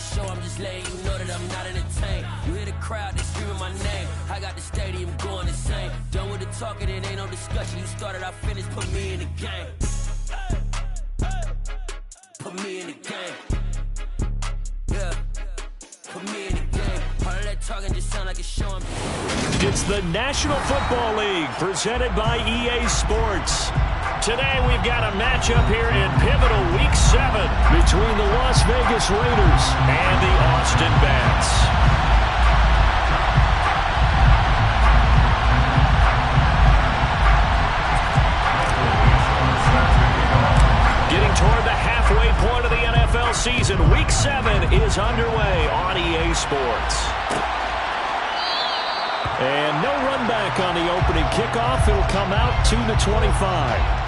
show, I'm just letting you know that I'm not entertained. You hear the crowd, they screaming my name. I got the stadium going insane. Done with the talking, it ain't no discussion. You started, I finished, put me in the game. Put me in the game. Yeah. Put me in the game. All of that talking just sound like a show. It's the National Football League presented by EA Sports. Today we've got a matchup here in pivotal Week 7 between the Las Vegas Raiders and the Austin Bats. Getting toward the halfway point of the NFL season, Week 7 is underway on EA Sports. And no run back on the opening kickoff. It'll come out to the 25.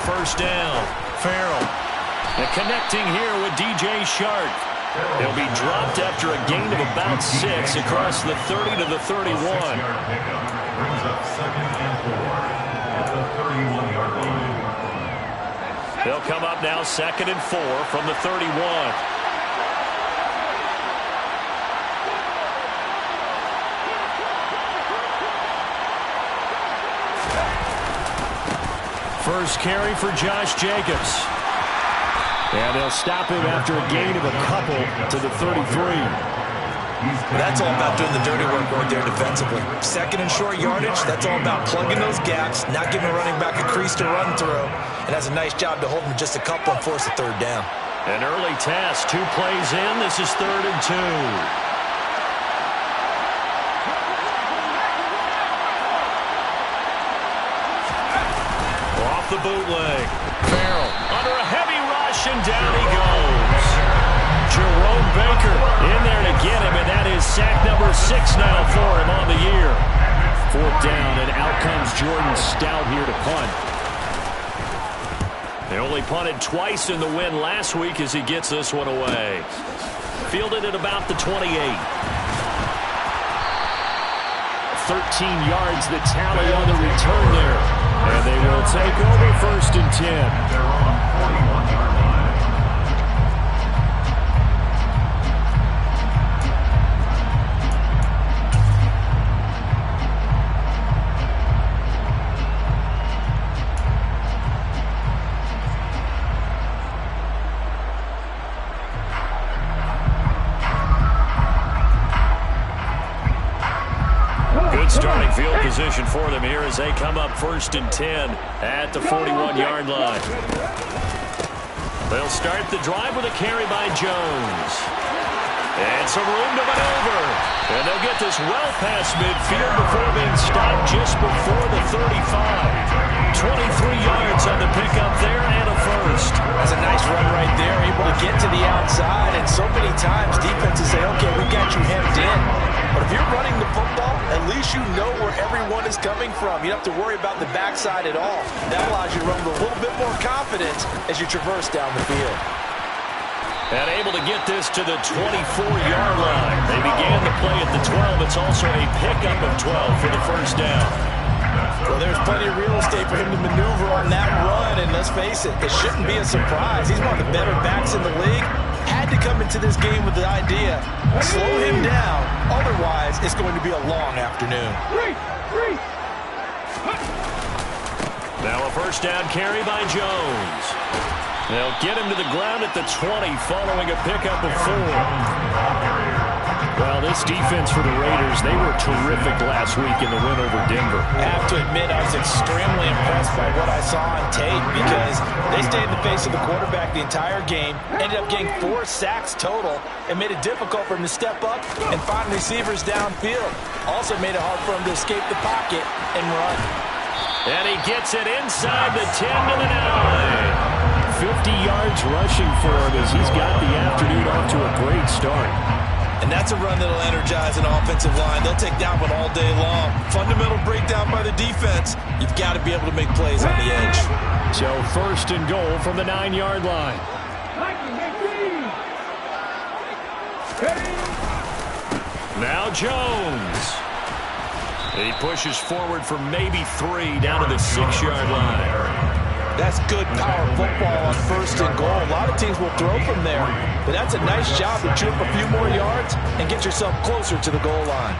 First down, Farrell. And connecting here with DJ Shark. He'll be dropped after a gain of about 6 across the 30 to the 31. They'll come up now 2nd and 4 from the 31. First carry for Josh Jacobs. And they'll stop him after a gain of a couple to the 33. That's all about doing the dirty work right there defensively. 2nd and short yardage, that's all about plugging those gaps, not giving a running back a crease to run through. And that's a nice job to hold him just a couple and force a 3rd down. An early task, 2 plays in. This is 3rd and 2. The bootleg. Farrell under a heavy rush, and down he goes. Jerome Baker in there to get him, and that is sack number 6 now for him on the year. 4th down, and out comes Jordan Stout here to punt. They only punted twice in the win last week as he gets this one away. Fielded at about the 28. 13 yards the tally on the return there. And they will take over 1st and 10. They're on 41-yard line. Starting field position for them here as they come up 1st and 10 at the 41-yard line. They'll start the drive with a carry by Jones. And some room to maneuver. And they'll get this well past midfield before being stopped just before the 35. 23 yards on the pickup there and a 1st. That's a nice run right there, able to get to the outside. And so many times defenses say, okay, we got you hemmed in. But if you're running the football, at least you know where everyone is coming from. You don't have to worry about the backside at all. That allows you to run with a little bit more confidence as you traverse down the field. And able to get this to the 24-yard line. They began the play at the 12. It's also a pickup of 12 for the 1st down. Well, there's plenty of real estate for him to maneuver on that run. And let's face it, it shouldn't be a surprise. He's one of the better backs in the league. Had to come into this game with the idea, slow him down. Otherwise, it's going to be a long afternoon. Now a 1st down carry by Jones. They'll get him to the ground at the 20 following a pickup of 4. Well, this defense for the Raiders, they were terrific last week in the win over Denver. I have to admit, I was extremely impressed by what I saw on tape because they stayed in the face of the quarterback the entire game, ended up getting 4 sacks total, and made it difficult for him to step up and find receivers downfield. Also made it hard for him to escape the pocket and run. And he gets it inside the 10 to the 9. 50 yards rushing for him as he's got the afternoon off to a great start. And that's a run that'll energize an offensive line. They'll take that one all day long. Fundamental breakdown by the defense. You've got to be able to make plays on the edge. So 1st and goal from the 9-yard line. Now Jones. He pushes forward for maybe 3 down to the 6-yard line. That's good power football on 1st and goal. A lot of teams will throw from there, but that's a nice job to chew up a few more yards and get yourself closer to the goal line.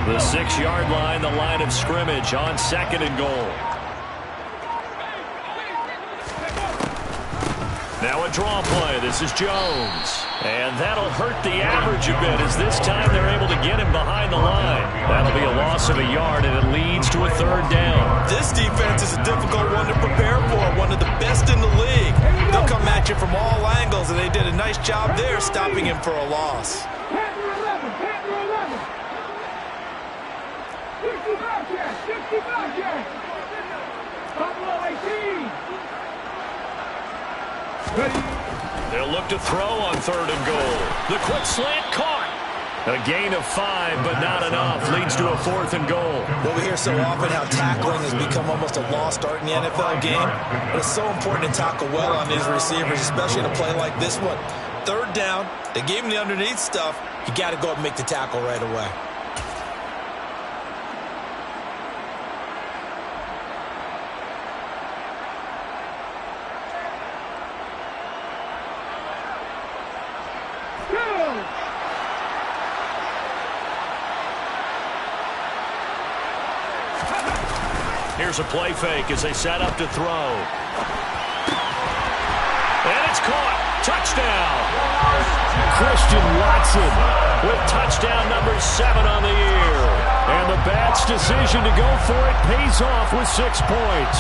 The 6-yard line, the line of scrimmage on 2nd and goal. Now a draw play. This is Jones. And that'll hurt the average a bit as this time they're able to get him behind the line. That'll be a loss of a yard, and it leads to a 3rd down. This defense is a difficult one to prepare for, one of the best in the league. They'll come at you from all angles, and they did a nice job there stopping him for a loss. They'll look to throw on 3rd and goal. The quick slant caught. A gain of 5, but not enough. Leads to a 4th and goal. Well, we hear so often how tackling has become almost a lost art in the NFL game. But it's so important to tackle well on these receivers, especially in a play like this one. 3rd down, they gave him the underneath stuff. You got to go up and make the tackle right away. Here's a play fake as they set up to throw. And it's caught. Touchdown. Christian Watson with touchdown number 7 on the year. And the Bats' decision to go for it pays off with 6 points.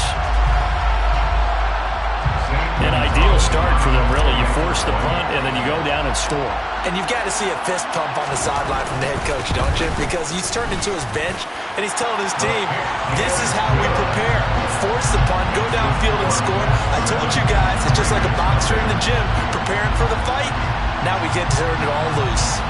An ideal start for them, really. You force the punt, and then you go down and score. And you've got to see a fist pump on the sideline from the head coach, don't you? Because he's turned into his bench, and he's telling his team, this is how we prepare. Force the punt, go downfield and score. I told you guys, it's just like a boxer in the gym, preparing for the fight. Now we get to turn it all loose.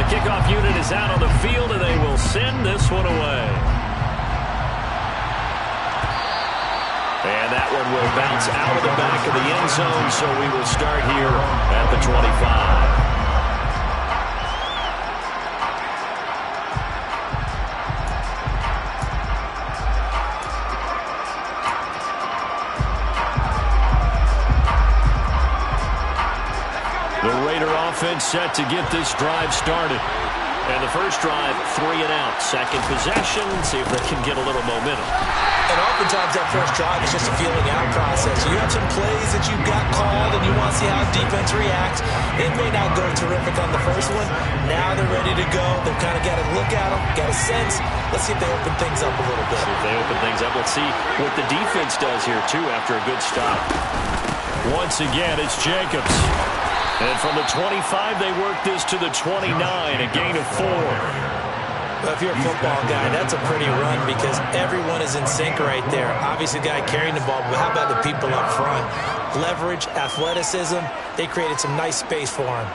Kickoff unit is out on the field, and they will send this one away. And that one will bounce out of the back of the end zone, so we will start here at the 25. Offense set to get this drive started. And the first drive, 3 and out. Second possession, see if they can get a little momentum. And oftentimes that first drive is just a feeling out process. You have some plays that you've got called and you want to see how defense reacts. It may not go terrific on the first one. Now they're ready to go. They've kind of got to look at them, got a sense. Let's see if they open things up a little bit. See if they open things up. Let's see what the defense does here, too, after a good stop. Once again, it's Jacobs. And from the 25, they work this to the 29, a gain of 4. Well, if you're a football guy, that's a pretty run because everyone is in sync right there. Obviously, the guy carrying the ball, but how about the people up front? Leverage, athleticism, they created some nice space for him.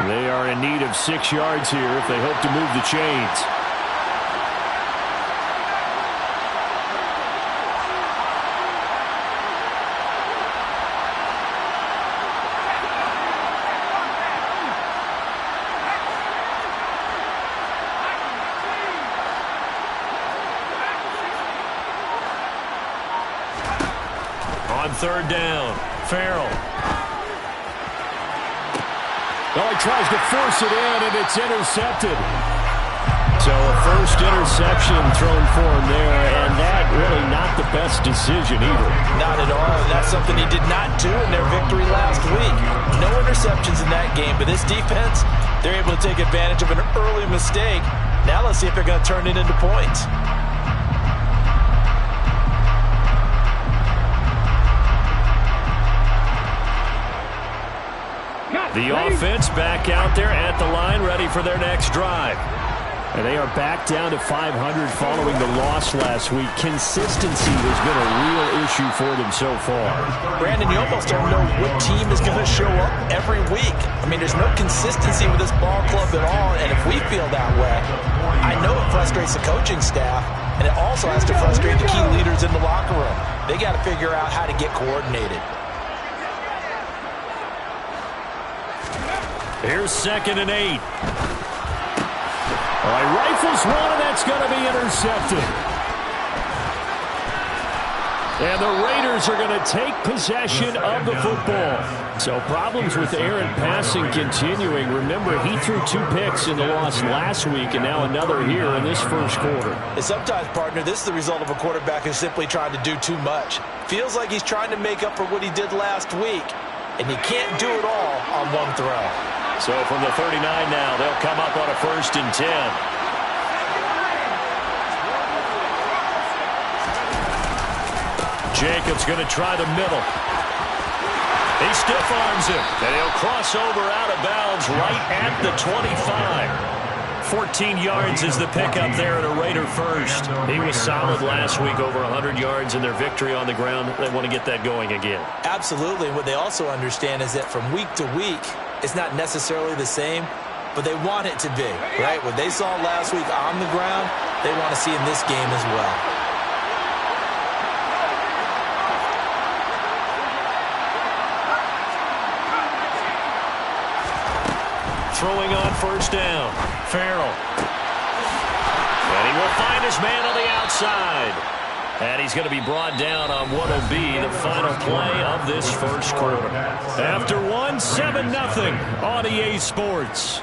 They are in need of 6 yards here if they hope to move the chains. On 3rd down, Farrell. Well, he tries to force it in, and it's intercepted. So a first interception thrown for him there, and that really not the best decision either. Not at all. That's something he did not do in their victory last week. No interceptions in that game, but this defense, they're able to take advantage of an early mistake. Now let's see if they're going to turn it into points. The offense back out there at the line, ready for their next drive. And they are back down to 500 following the loss last week. Consistency has been a real issue for them so far. Brandon, you almost don't know what team is going to show up every week. I mean, there's no consistency with this ball club at all, and if we feel that way, I know it frustrates the coaching staff, and it also has to frustrate the key leaders in the locker room. They got to figure out how to get coordinated. Here's 2nd and 8. All right, rifles one, and that's going to be intercepted. And the Raiders are going to take possession of the football. So problems with Aaron passing continuing. Remember, he threw 2 picks in the loss last week, and now another here in this first quarter. And sometimes, partner, this is the result of a quarterback who's simply trying to do too much. Feels like he's trying to make up for what he did last week, and he can't do it all on one throw. So from the 39 now, they'll come up on a 1st and 10. Jacobs going to try the middle. He stiff arms him, and he'll cross over out of bounds right at the 25. 14 yards is the pickup there at a Raider first. He was solid last week, over 100 yards in their victory on the ground. They want to get that going again. Absolutely. What they also understand is that from week to week, it's not necessarily the same, but they want it to be, right? What they saw last week on the ground, they want to see in this game as well. Throwing on 1st down. Farrell. And he will find his man on the outside. And he's going to be brought down on what will be the final play of this first quarter. After one, 7-0 on EA Sports.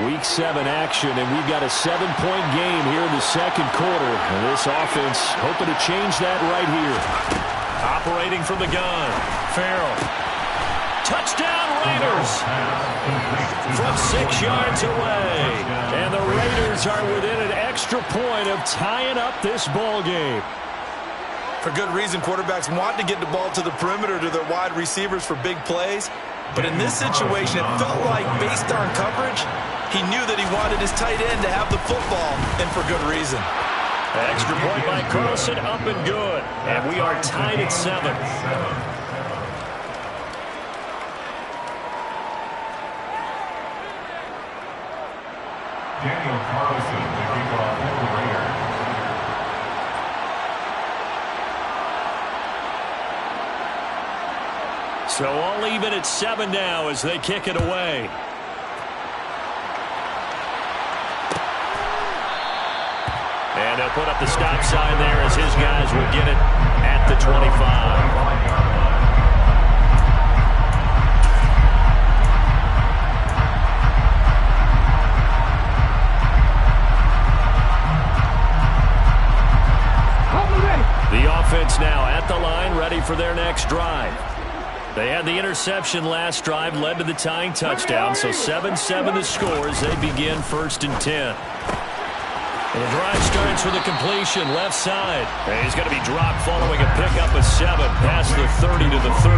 Week 7 action, and we've got a 7-point game here in the second quarter. And this offense hoping to change that right here. Operating from the gun. Farrell. Touchdown Raiders. From 6 yards away. And the Raiders are within an extra point of tying up this ball game. For good reason, quarterbacks want to get the ball to the perimeter to their wide receivers for big plays. But in this situation, it felt like, based on coverage, he knew that he wanted his tight end to have the football, and for good reason. Extra point by Carlson, up and good. And we are tied at 7. Daniel Carlson, the kickoff for the Raiders. So all even at 7 now as they kick it away. And they'll put up the stop sign there as his guys will get it at the 25. The offense now at the line, ready for their next drive. They had the interception last drive, led to the tying touchdown, so 7-7 the score as they begin 1st and 10. And the drive starts with a completion, left side. And he's going to be dropped following a pickup of 7, past the 30 to the 32.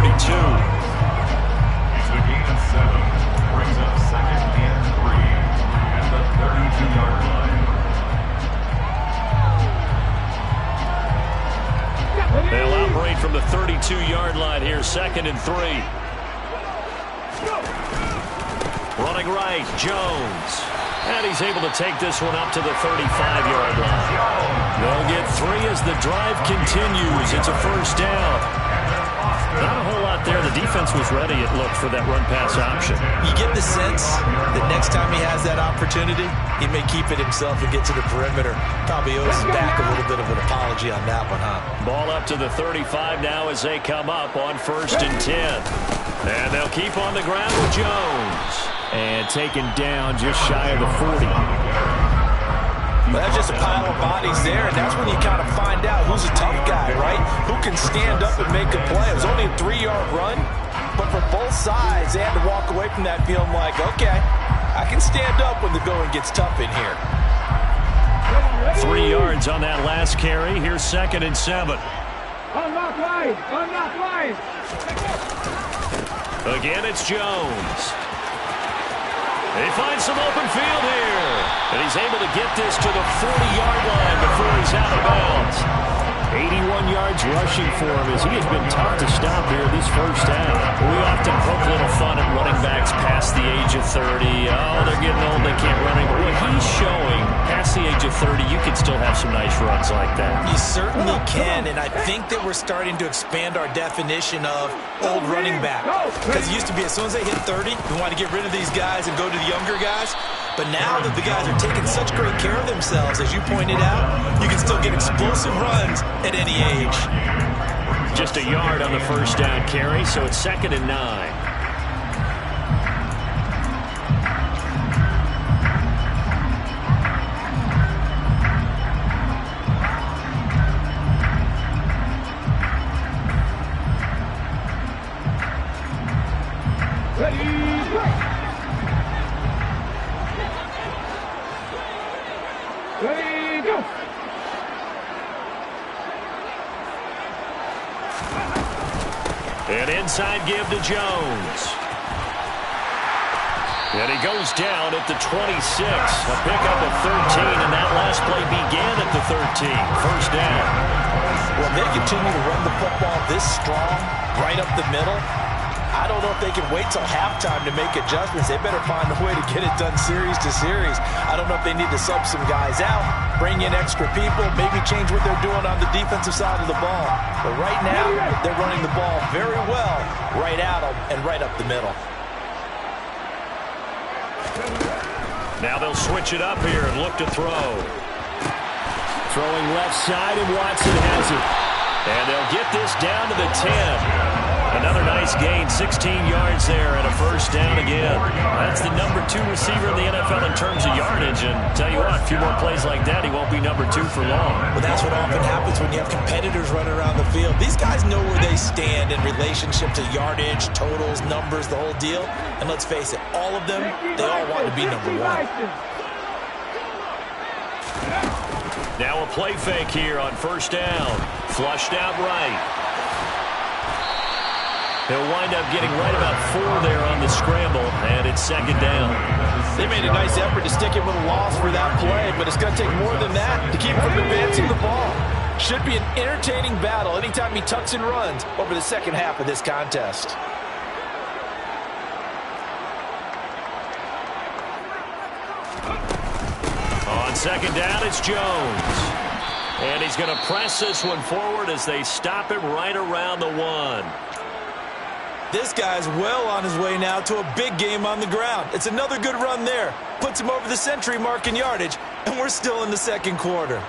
It's a gain of 7, brings up 2nd and 3 at the 32-yard line. They'll operate from the 32-yard line here, 2nd and 3. Running right, Jones. And he's able to take this one up to the 35-yard line. They'll get 3 as the drive continues. It's a first down. Not a whole lot there. The defense was ready, it looked, for that run-pass option. You get the sense that next time he has that opportunity, he may keep it himself and get to the perimeter. Probably owes his back a little bit of an apology on that one, huh? Ball up to the 35 now as they come up on 1st and 10. And they'll keep on the ground with Jones. And taken down just shy of the 40. Well, that's just a pile of bodies there, and that's when you kind of find out who's a tough guy, right? Who can stand up and make a play. It was only a 3-yard run, but for both sides, they had to walk away from that feeling like, okay, I can stand up when the going gets tough in here. 3 yards on that last carry. Here's 2nd and 7. Unlock line! Unlock line! Again, it's Jones. They find some open field here. And he's able to get this to the 40-yard line before he's out of bounds. 81 yards rushing for him as he has been tough to stop here this first half. We often poke a little fun at running backs past the age of 30. Oh, they're getting old, they can't run anymore. What he's showing, past the age of 30, you can still have some nice runs like that. You certainly can, and I think that we're starting to expand our definition of old running back. Because it used to be as soon as they hit 30, we want to get rid of these guys and go to the younger guys. But now that the guys are taking such great care of themselves, as you pointed out, you can still get explosive runs at any age. Just a yard on the first down carry, so it's 2nd and 9. An inside give to Jones. And he goes down at the 26. A pickup of 13, and that last play began at the 13. First down. Well, they continue to run the football this strong, right up the middle. I don't know if they can wait till halftime to make adjustments. They better find a way to get it done series to series. I don't know if they need to sub some guys out, bring in extra people, maybe change what they're doing on the defensive side of the ball. But right now, they're running the ball very well right at them and right up the middle. Now they'll switch it up here and look to throw. Throwing left side, and Watson has it. And they'll get this down to the 10. Another nice gain, 16 yards there, and a first down again. That's the number 2 receiver in the NFL in terms of yardage. And tell you what, a few more plays like that, he won't be number 2 for long. Well, that's what often happens when you have competitors running around the field. These guys know where they stand in relationship to yardage, totals, numbers, the whole deal. And let's face it, all of them, they all want to be number 1. Now a play fake here on first down. Flushed out right. He'll wind up getting right about 4 there on the scramble, and it's 2nd down. They made a nice effort to stick him with a loss for that play, but it's going to take more than that to keep him from advancing the ball. Should be an entertaining battle anytime he tucks and runs over the second half of this contest. On 2nd down, it's Jones. And he's going to press this one forward as they stop him right around the 1. This guy's well on his way now to a big game on the ground. It's another good run there. Puts him over the century mark in yardage, and we're still in the second quarter.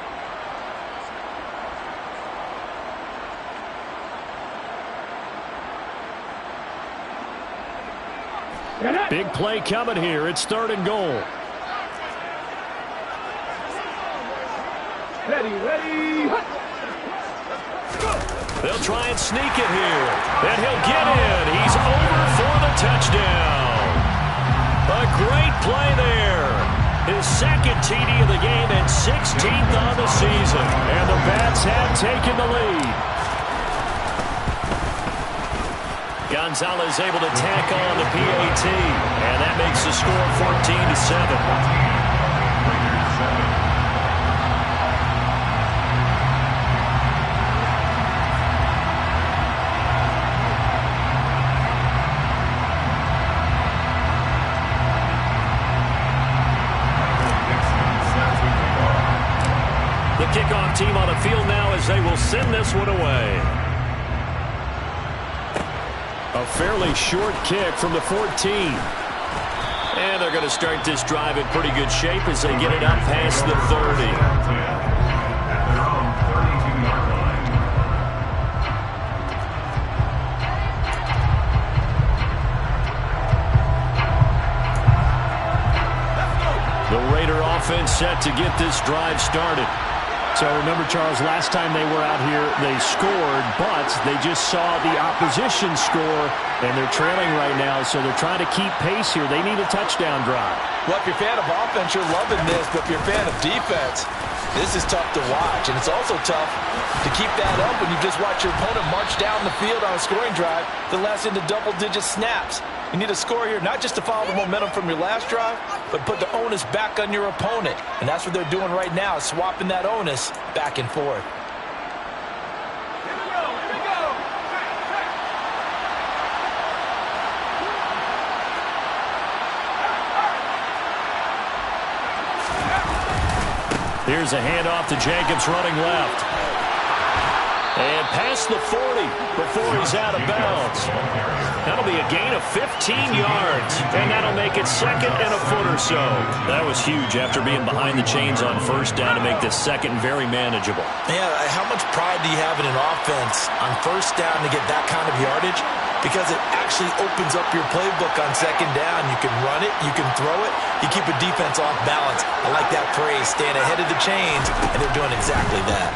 Big play coming here. It's 3rd and goal. Ready. They'll try and sneak it here. And he'll get in. He's over for the touchdown. A great play there. His 2nd TD of the game and 16th on the season. And the Pats have taken the lead. Gonzalez able to tack on the PAT. And that makes the score 14-7. Kickoff team on the field now as they will send this one away. A fairly short kick from the 14. And they're going to start this drive in pretty good shape as they get it up past the 30. At their own 32-yard line. The Raider offense set to get this drive started. So remember, Charles, last time they were out here, they scored, but they just saw the opposition score, and they're trailing right now, so they're trying to keep pace here. They need a touchdown drive. Well, if you're a fan of offense, you're loving this, but if you're a fan of defense, this is tough to watch, and it's also tough to keep that up when you just watch your opponent march down the field on a scoring drive that lasts into double-digit snaps. You need a score here, not just to follow the momentum from your last drive, but put the onus back on your opponent. And that's what they're doing right now, swapping that onus back and forth. Here's a handoff to Jacobs running left. And past the 40 before he's out of bounds. That'll be a gain of 15 yards, and that'll make it second and a foot or so. That was huge after being behind the chains on first down to make this second very manageable. Yeah, how much pride do you have in an offense on first down to get that kind of yardage? Because it actually opens up your playbook on second down. You can run it, you can throw it, you keep a defense off balance. I like that phrase, staying ahead of the chains, and they're doing exactly that.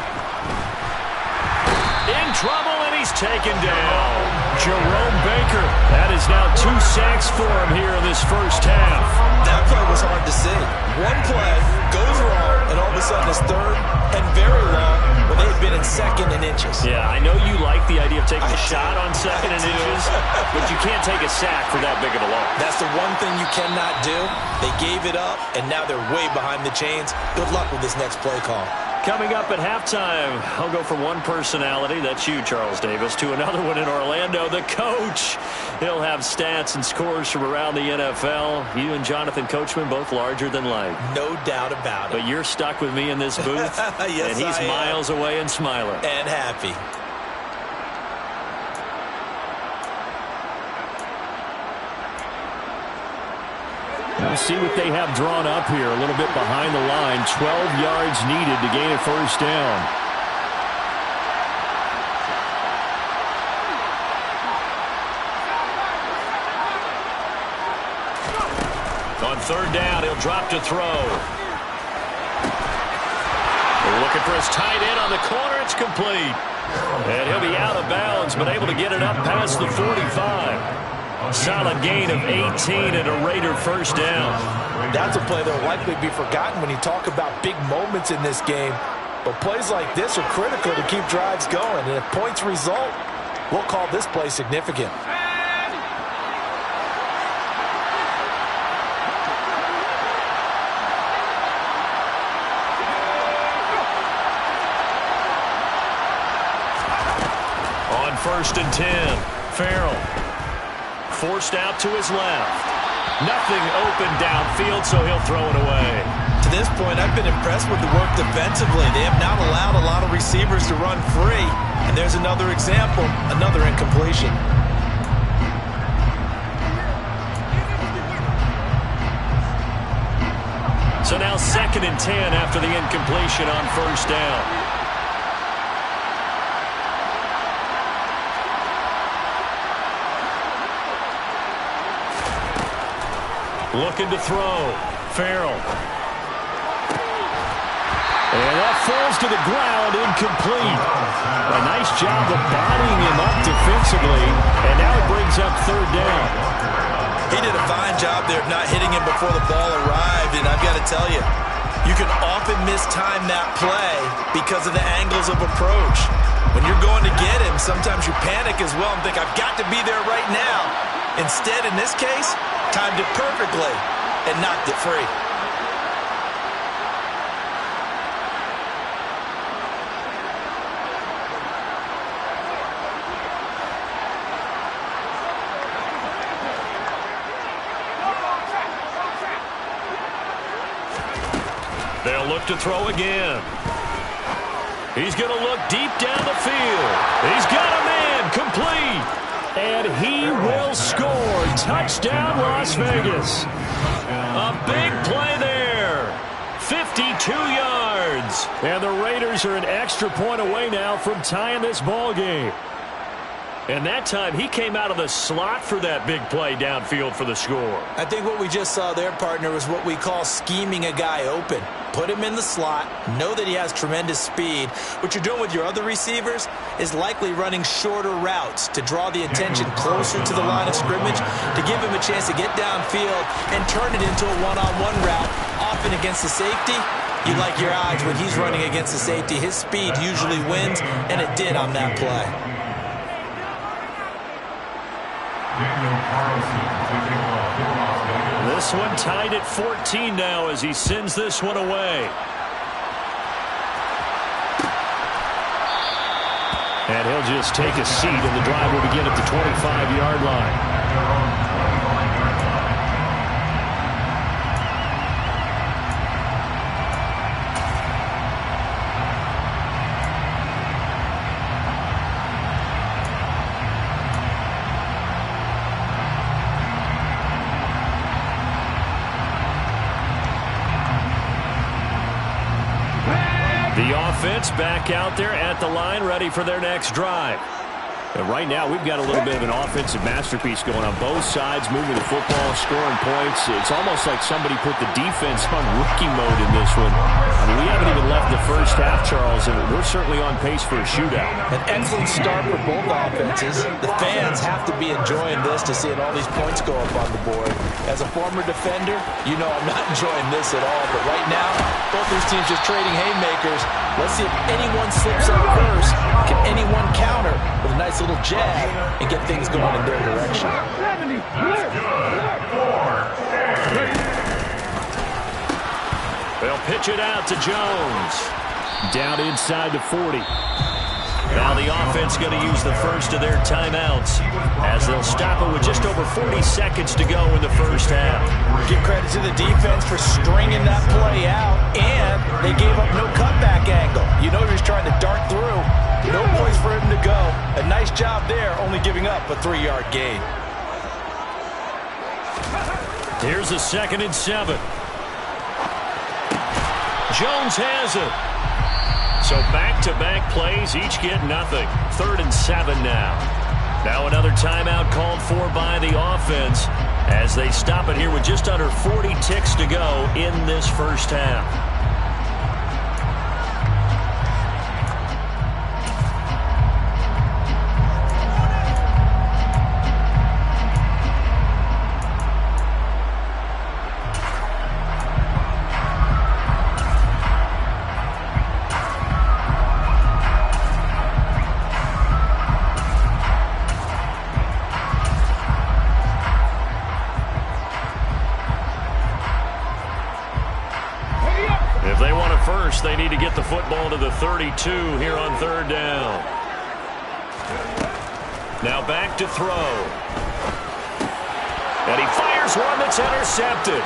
In trouble, and he's taken down. Jerome Baker. That is now 2 sacks for him here in this first half. That play was hard to see. One play goes wrong, and all of a sudden it's third and very long when they had been in second and inches. Yeah, I know you like the idea of taking a shot on second and inches, but you can't take a sack for that big of a loss. That's the one thing you cannot do. They gave it up, and now they're way behind the chains. Good luck with this next play call. Coming up at halftime, I'll go from one personality, that's you, Charles Davis, to another one in Orlando, the coach. He'll have stats and scores from around the NFL. You and Jonathan Coachman, both larger than life. No doubt about it. But you're stuck with me in this booth, yes, and he's miles away and smiling. And happy. We'll see what they have drawn up here. A little bit behind the line. 12 yards needed to gain a first down. On third down, he'll drop to throw. They're looking for his tight end on the corner. It's complete. And he'll be out of bounds, but able to get it up past the 45. Solid gain of 18 and a Raider first down. That's a play that will likely be forgotten when you talk about big moments in this game. But plays like this are critical to keep drives going. And if points result, we'll call this play significant. On 1st and 10, Farrell. Forced out to his left. Nothing open downfield, so he'll throw it away. To this point, I've been impressed with the work defensively. They have not allowed a lot of receivers to run free. And there's another example, another incompletion. So now 2nd and 10 after the incompletion on first down. Looking to throw. Farrell. And that falls to the ground, incomplete. A nice job of bodying him up defensively, and now it brings up third down. He did a fine job there of not hitting him before the ball arrived, and I've got to tell you, you can often mistime that play because of the angles of approach. When you're going to get him, sometimes you panic as well and think, I've got to be there right now. Instead, in this case, timed it perfectly and knocked it free. They'll look to throw again. He's going to look deep down the field. He's got a man, complete. And he will score. Touchdown, Las Vegas. A big play there. 52 yards. And the Raiders are an extra point away now from tying this ball game. And that time, he came out of the slot for that big play downfield for the score. I think what we just saw there, partner, is what we call scheming a guy open. Put him in the slot, know that he has tremendous speed. What you're doing with your other receivers is likely running shorter routes to draw the attention closer to the line of scrimmage, to give him a chance to get downfield and turn it into a one-on-one route, often against the safety. You like your odds when he's running against the safety. His speed usually wins, and it did on that play. This one tied at 14 now as he sends this one away. And he'll just take a seat, and the drive will begin at the 25-yard line. The offense back out there at the line, ready for their next drive. And right now, we've got a little bit of an offensive masterpiece going on both sides, moving the football, scoring points. It's almost like somebody put the defense on rookie mode in this one. I mean, we haven't even left the first half, Charles, and we're certainly on pace for a shootout. An excellent start for both offenses. The fans have to be enjoying this to seeing all these points go up on the board. As a former defender, you know I'm not enjoying this at all. But right now, both these teams just trading haymakers. Let's see if anyone slips up first. Can anyone counter with a nice little jab and get things going in their direction? They'll pitch it out to Jones. Down inside the 40. Now the offense going to use the first of their timeouts as they'll stop it with just over 40 seconds to go in the first half. Give credit to the defense for stringing that play out, and they gave up no cutback angle. You know he was trying to dart through. No place for him to go. A nice job there, only giving up a 3-yard gain. Here's a 2nd and 7. Jones has it. So back-to-back plays, each get nothing. 3rd and 7 now. Now another timeout called for by the offense as they stop it here with just under 40 ticks to go in this first half. They need to get the football to the 32 here on 3rd down. Now back to throw. And he fires one that's intercepted.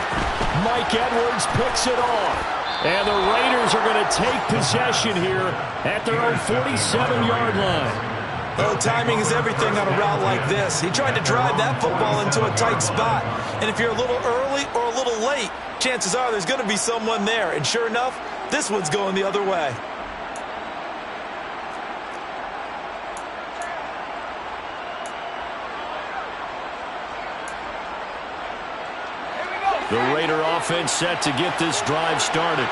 Mike Edwards picks it off. And the Raiders are going to take possession here at their own 47-yard line. Oh, timing is everything on a route like this. He tried to drive that football into a tight spot. And if you're a little early or a little late, chances are there's going to be someone there. And sure enough, this one's going the other way. The Raider offense set to get this drive started.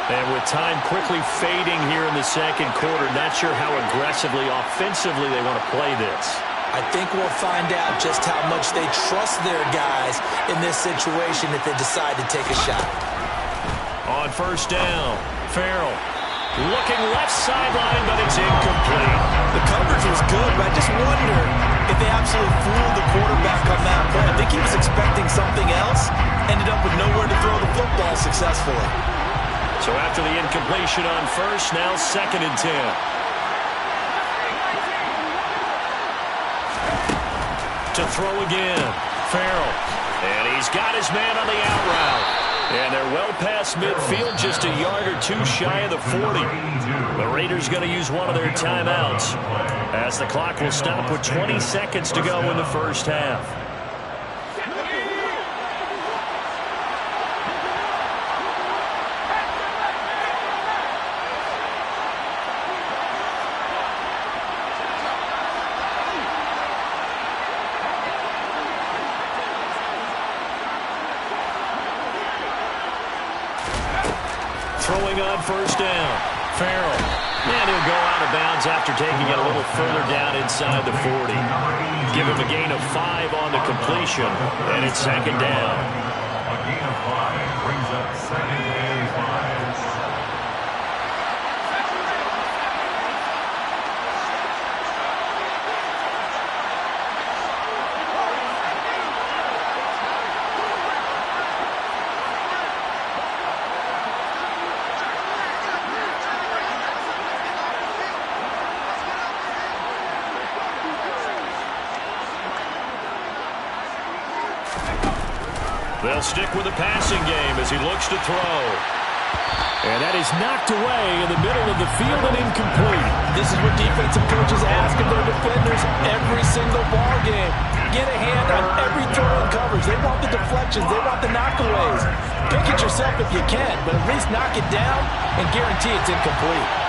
And with time quickly fading here in the second quarter, not sure how aggressively, offensively they want to play this. I think we'll find out just how much they trust their guys in this situation if they decide to take a shot. On 1st down, Farrell looking left sideline, but it's incomplete. The coverage was good, but I just wonder if they absolutely fooled the quarterback on that play. I think he was expecting something else, ended up with nowhere to throw the football successfully. So after the incompletion on 1st, now 2nd and 10. To throw again, Farrell. And he's got his man on the out route. And they're well past midfield, just a yard or two shy of the 40. The Raiders going to use one of their timeouts as the clock will stop with 20 seconds to go in the first half. Throwing on first down. Farrell. And he'll go out of bounds after taking it a little further down inside the 40. Give him a gain of 5 on the completion, and it's second down. A gain of 5 brings up second and 5. They'll stick with the passing game as he looks to throw. And that is knocked away in the middle of the field and incomplete. This is what defensive coaches ask of their defenders every single ball game. Get a hand on every throw in coverage. They want the deflections. They want the knockaways. Pick it yourself if you can, but at least knock it down and guarantee it's incomplete.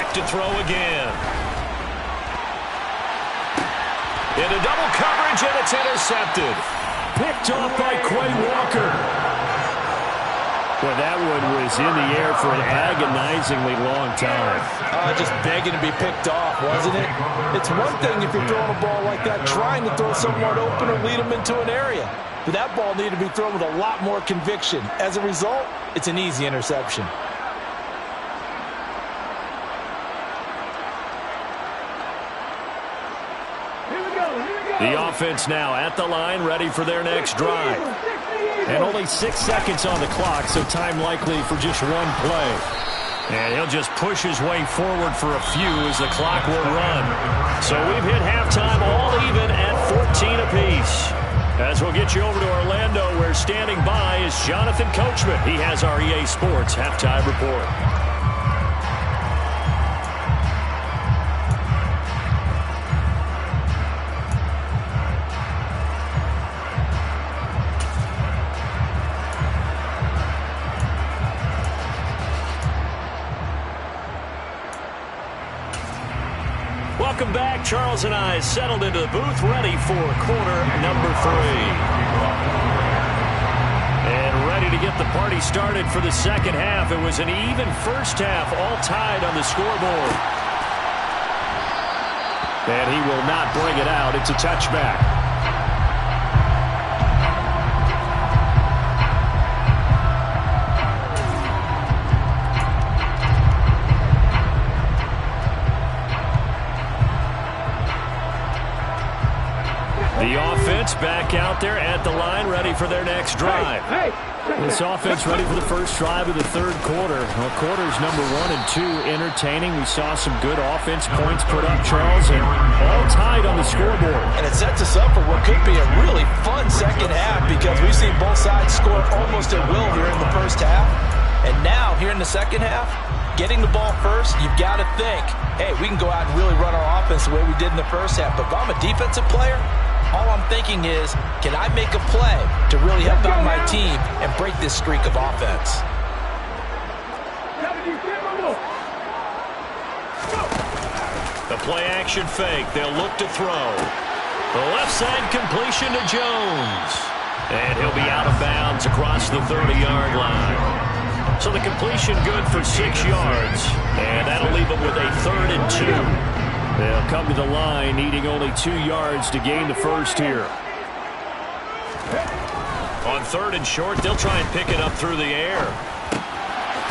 To throw again. Into double coverage, and it's intercepted. Picked off by Quay Walker. Well, that one was in the air for an agonizingly long time. Just begging to be picked off, wasn't it? It's one thing if you're throwing a ball like that, trying to throw someone open or lead them into an area. But that ball needed to be thrown with a lot more conviction. As a result, it's an easy interception. The offense now at the line, ready for their next drive. And only 6 seconds on the clock, so time likely for just one play. And he'll just push his way forward for a few as the clock will run. So we've hit halftime all even at 14 apiece. As we'll get you over to Orlando, where standing by is Jonathan Coachman. He has our EA Sports halftime report. Welcome back. Charles and I settled into the booth, ready for quarter number 3. And ready to get the party started for the second half. It was an even first half, all tied on the scoreboard. And he will not bring it out. It's a touchback. The offense back out there at the line, ready for their next drive. This offense ready for the first drive of the third quarter. Well, quarters number 1 and 2 entertaining. We saw some good offense points put up, Charles, and all tied on the scoreboard. And it sets us up for what could be a really fun second half because we've seen both sides score almost at will here in the first half. And now, here in the second half, getting the ball first, you've got to think, hey, we can go out and really run our offense the way we did in the first half. But if I'm a defensive player, all I'm thinking is, can I make a play to really help out my team and break this streak of offense? The play action fake. They'll look to throw. The left side completion to Jones. And he'll be out of bounds across the 30-yard line. So the completion good for 6 yards. And that'll leave them with a 3rd and 2. They'll come to the line, needing only 2 yards to gain the first here. On 3rd and short, they'll try and pick it up through the air.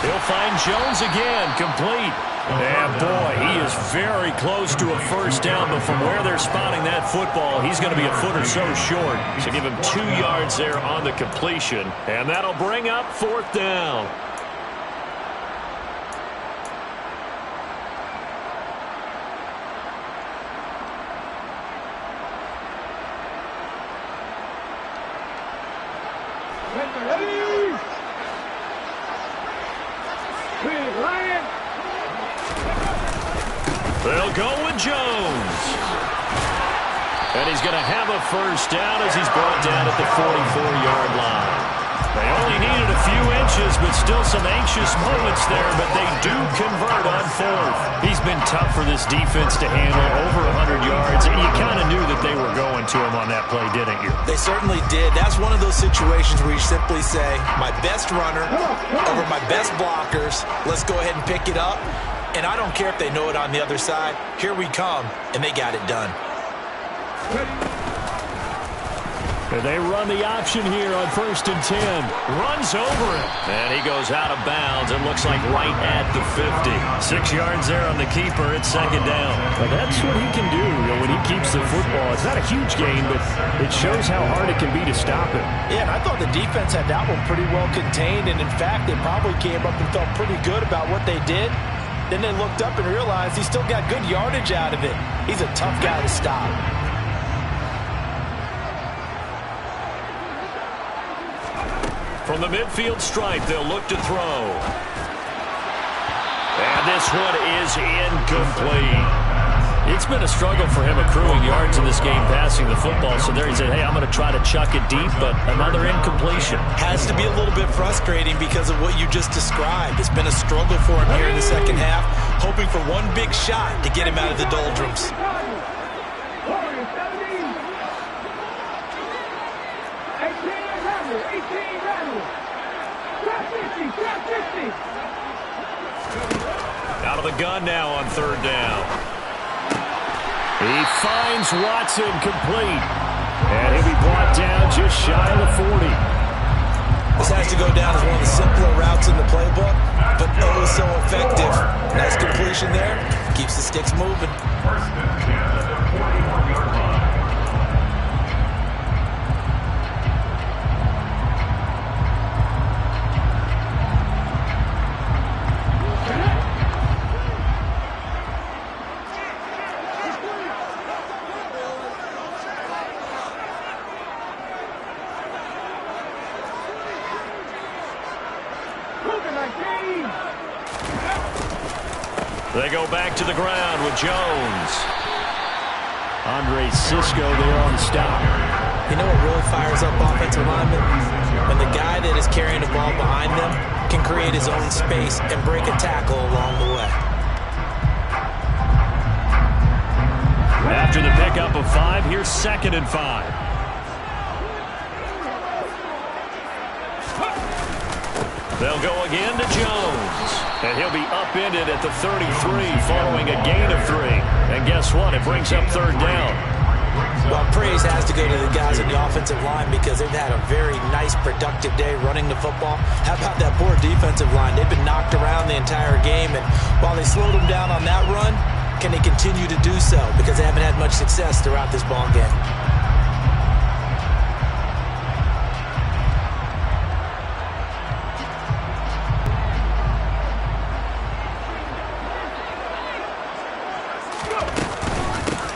He'll find Jones again, complete. And boy, he is very close to a first down, but from where they're spotting that football, he's going to be a foot or so short. So give him 2 yards there on the completion, and that'll bring up 4th down. They'll go with Jones. And he's going to have a first down as he's brought down at the 44-yard line. They only needed a few inches, but still some anxious moments there, but they do convert on fourth. He's been tough for this defense to handle, over 100 yards, and you kind of knew that they were going to him on that play, didn't you? They certainly did. That's one of those situations where you simply say, my best runner over my best blockers, let's go ahead and pick it up. And I don't care if they know it on the other side. Here we come, and they got it done. And they run the option here on 1st and 10. Runs over him. And he goes out of bounds. It looks like right at the 50. 6 yards there on the keeper. It's 2nd down. Well, that's what he can do when he keeps the football. It's not a huge gain, but it shows how hard it can be to stop him. Yeah, and I thought the defense had that one pretty well contained. And, in fact, they probably came up and felt pretty good about what they did. Then they looked up and realized he still got good yardage out of it. He's a tough guy to stop. From the midfield stripe, they'll look to throw. And this one is incomplete. It's been a struggle for him accruing yards in this game passing the football. So there he said, hey, I'm going to try to chuck it deep, but another incompletion. Has to be a little bit frustrating because of what you just described. It's been a struggle for him here in the second half, hoping for one big shot to get him out of the doldrums. Out of the gun now on 3rd down. He finds Watson complete. And he'll be brought down just shy of the 40. This has to go down as one of the simpler routes in the playbook, but oh so effective. Nice completion there. Keeps the sticks moving. 1st and 10 at the 44-yard line. They go back to the ground with Jones. Andre Cisco there on the stop. You know what really fires up offensive linemen? When the guy that is carrying the ball behind them can create his own space and break a tackle along the way. After the pickup of 5, here's 2nd and 5. They'll go again to Jones. And he'll be upended at the 33 following a gain of 3. And guess what? It brings up 3rd down. Well, praise has to go to the guys in the offensive line because they've had a very nice, productive day running the football. How about that poor defensive line? They've been knocked around the entire game, and while they slowed them down on that run, can they continue to do so? Because they haven't had much success throughout this ball game.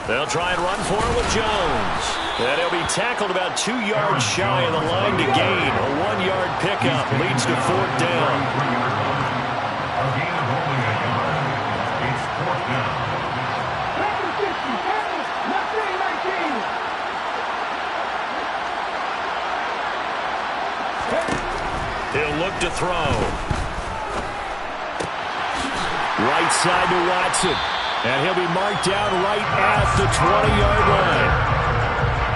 They'll try and run for it with Jones. And he'll be tackled about 2 yards shy of the line to gain. A 1-yard pickup leads to 4th down. A gain of only a yard. It's 4th down. He'll look to throw. Right side to Watson. And he'll be marked down right at the 20-yard line.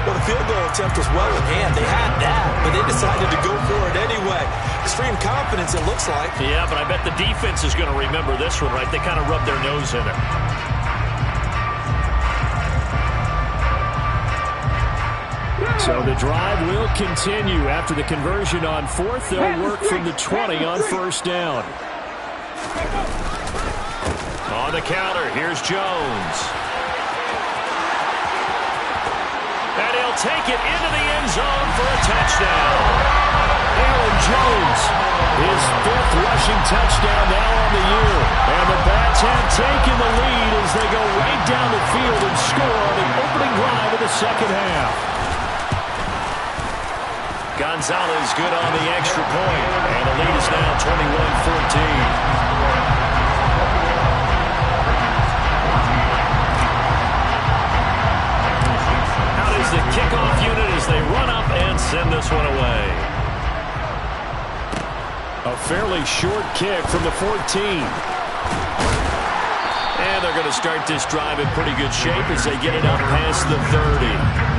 Well, the field goal attempt was well in hand. They had that, but they decided to go for it anyway. Extreme confidence, it looks like. Yeah, but I bet the defense is going to remember this one, right? They kind of rubbed their nose in it. So the drive will continue. After the conversion on 4th, they'll work from the 20 on 1st down. On the counter, here's Jones. And he'll take it into the end zone for a touchdown. Aaron Jones, his 5th rushing touchdown now on the year. And the Bats have taken the lead as they go right down the field and score on the opening drive of the second half. Gonzalez good on the extra point, and the lead is now 21-14. The kickoff unit as they run up and send this one away. A fairly short kick from the 14. And they're going to start this drive in pretty good shape as they get it up past the 30.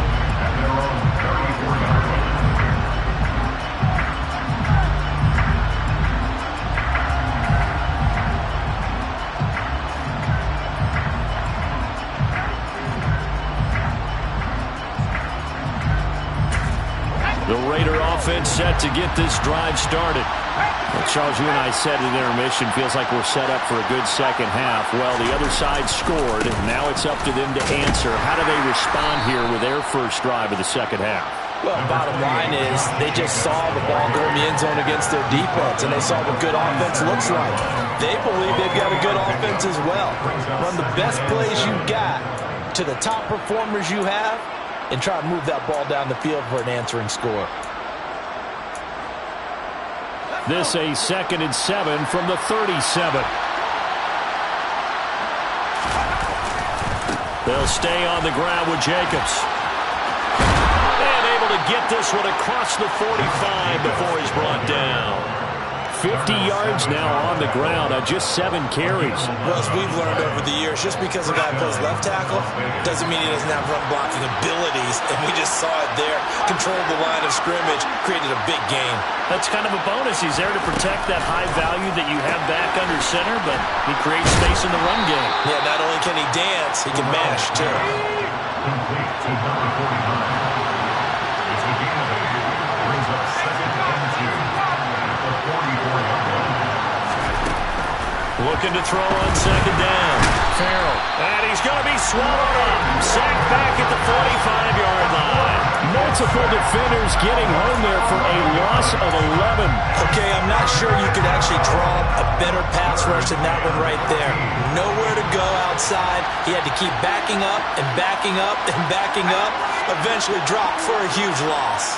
The Raider offense set to get this drive started. Well, Charles, you and I said at intermission, feels like we're set up for a good second half. Well, the other side scored. Now it's up to them to answer. How do they respond here with their first drive of the second half? Well, bottom line is they just saw the ball go in the end zone against their defense, and they saw what good offense looks like. They believe they've got a good offense as well. Run the best plays you've got to the top performers you have, and try to move that ball down the field for an answering score. This a 2nd and 7 from the 37. They'll stay on the ground with Jacobs. And able to get this one across the 45 before he's brought down. 50 yards now on the ground on just 7 carries. Well, as we've learned over the years, just because a guy plays left tackle doesn't mean he doesn't have run blocking abilities, and we just saw it there. Controlled the line of scrimmage, created a big gain. That's kind of a bonus. He's there to protect that high value that you have back under center, but he creates space in the run game. Yeah, not only can he dance, he can mash, too. Complete to number 49. It's a gain of 8. Brings up 2nd and 2. The 44-yard line. Looking to throw on 2nd down. Farrell. And he's going to be swallowed up. Sacked back at the 45-yard line. Multiple defenders getting home there for a loss of 11. Okay, I'm not sure you could actually draw a better pass rush than that one right there. Nowhere to go outside. He had to keep backing up and backing up and backing up. Eventually dropped for a huge loss.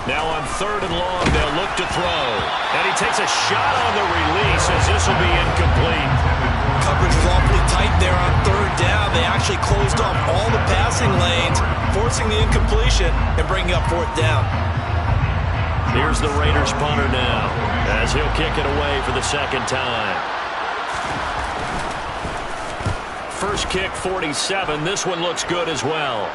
Now on 3rd and long, they'll look to throw. And he takes a shot on the release as this will be incomplete. Coverage was awfully tight there on 3rd down. They actually closed off all the passing lanes, forcing the incompletion and bringing up 4th down. Here's the Raiders punter now as he'll kick it away for the 2nd time. First kick, 47. This one looks good as well.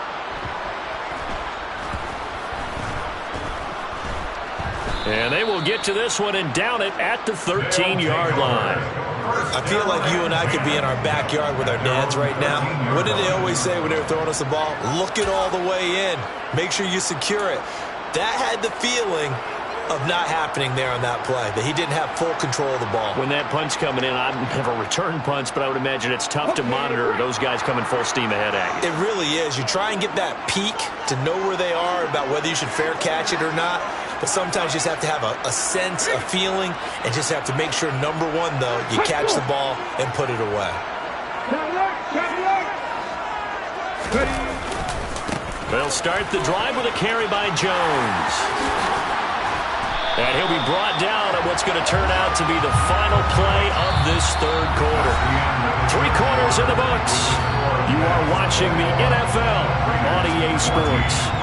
And they will get to this one and down it at the 13-yard line. I feel like you and I could be in our backyard with our dads right now. What did they always say when they were throwing us the ball? Look it all the way in. Make sure you secure it. That had the feeling of not happening there on that play, that he didn't have full control of the ball. When that punch coming in, I've never returned punch, but I would imagine it's tough to monitor those guys coming full steam ahead at you. It really is. You try and get that peek to know where they are, about whether you should fair catch it or not. But sometimes you just have to have a sense, a feeling, and just have to make sure, number one, though, you catch the ball and put it away. They'll start the drive with a carry by Jones. And he'll be brought down at what's going to turn out to be the final play of this 3rd quarter. 3 quarters in the books. You are watching the NFL on EA Sports.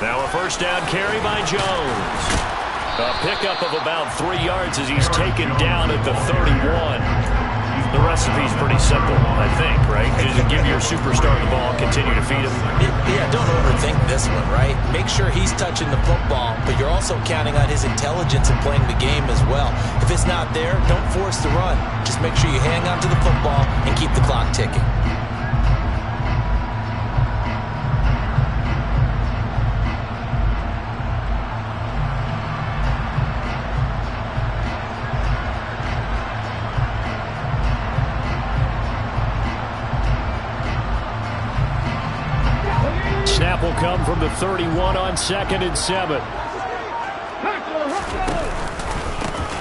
Now a first down carry by Jones. A pickup of about 3 yards as he's taken down at the 31. The recipe's pretty simple, I think, right? Just give your superstar the ball, continue to feed him. Yeah, don't overthink this one, right? Make sure he's touching the football, but you're also counting on his intelligence in playing the game as well. If it's not there, don't force the run. Just make sure you hang on to the football and keep the clock ticking. Snap will come from the 31 on 2nd and 7.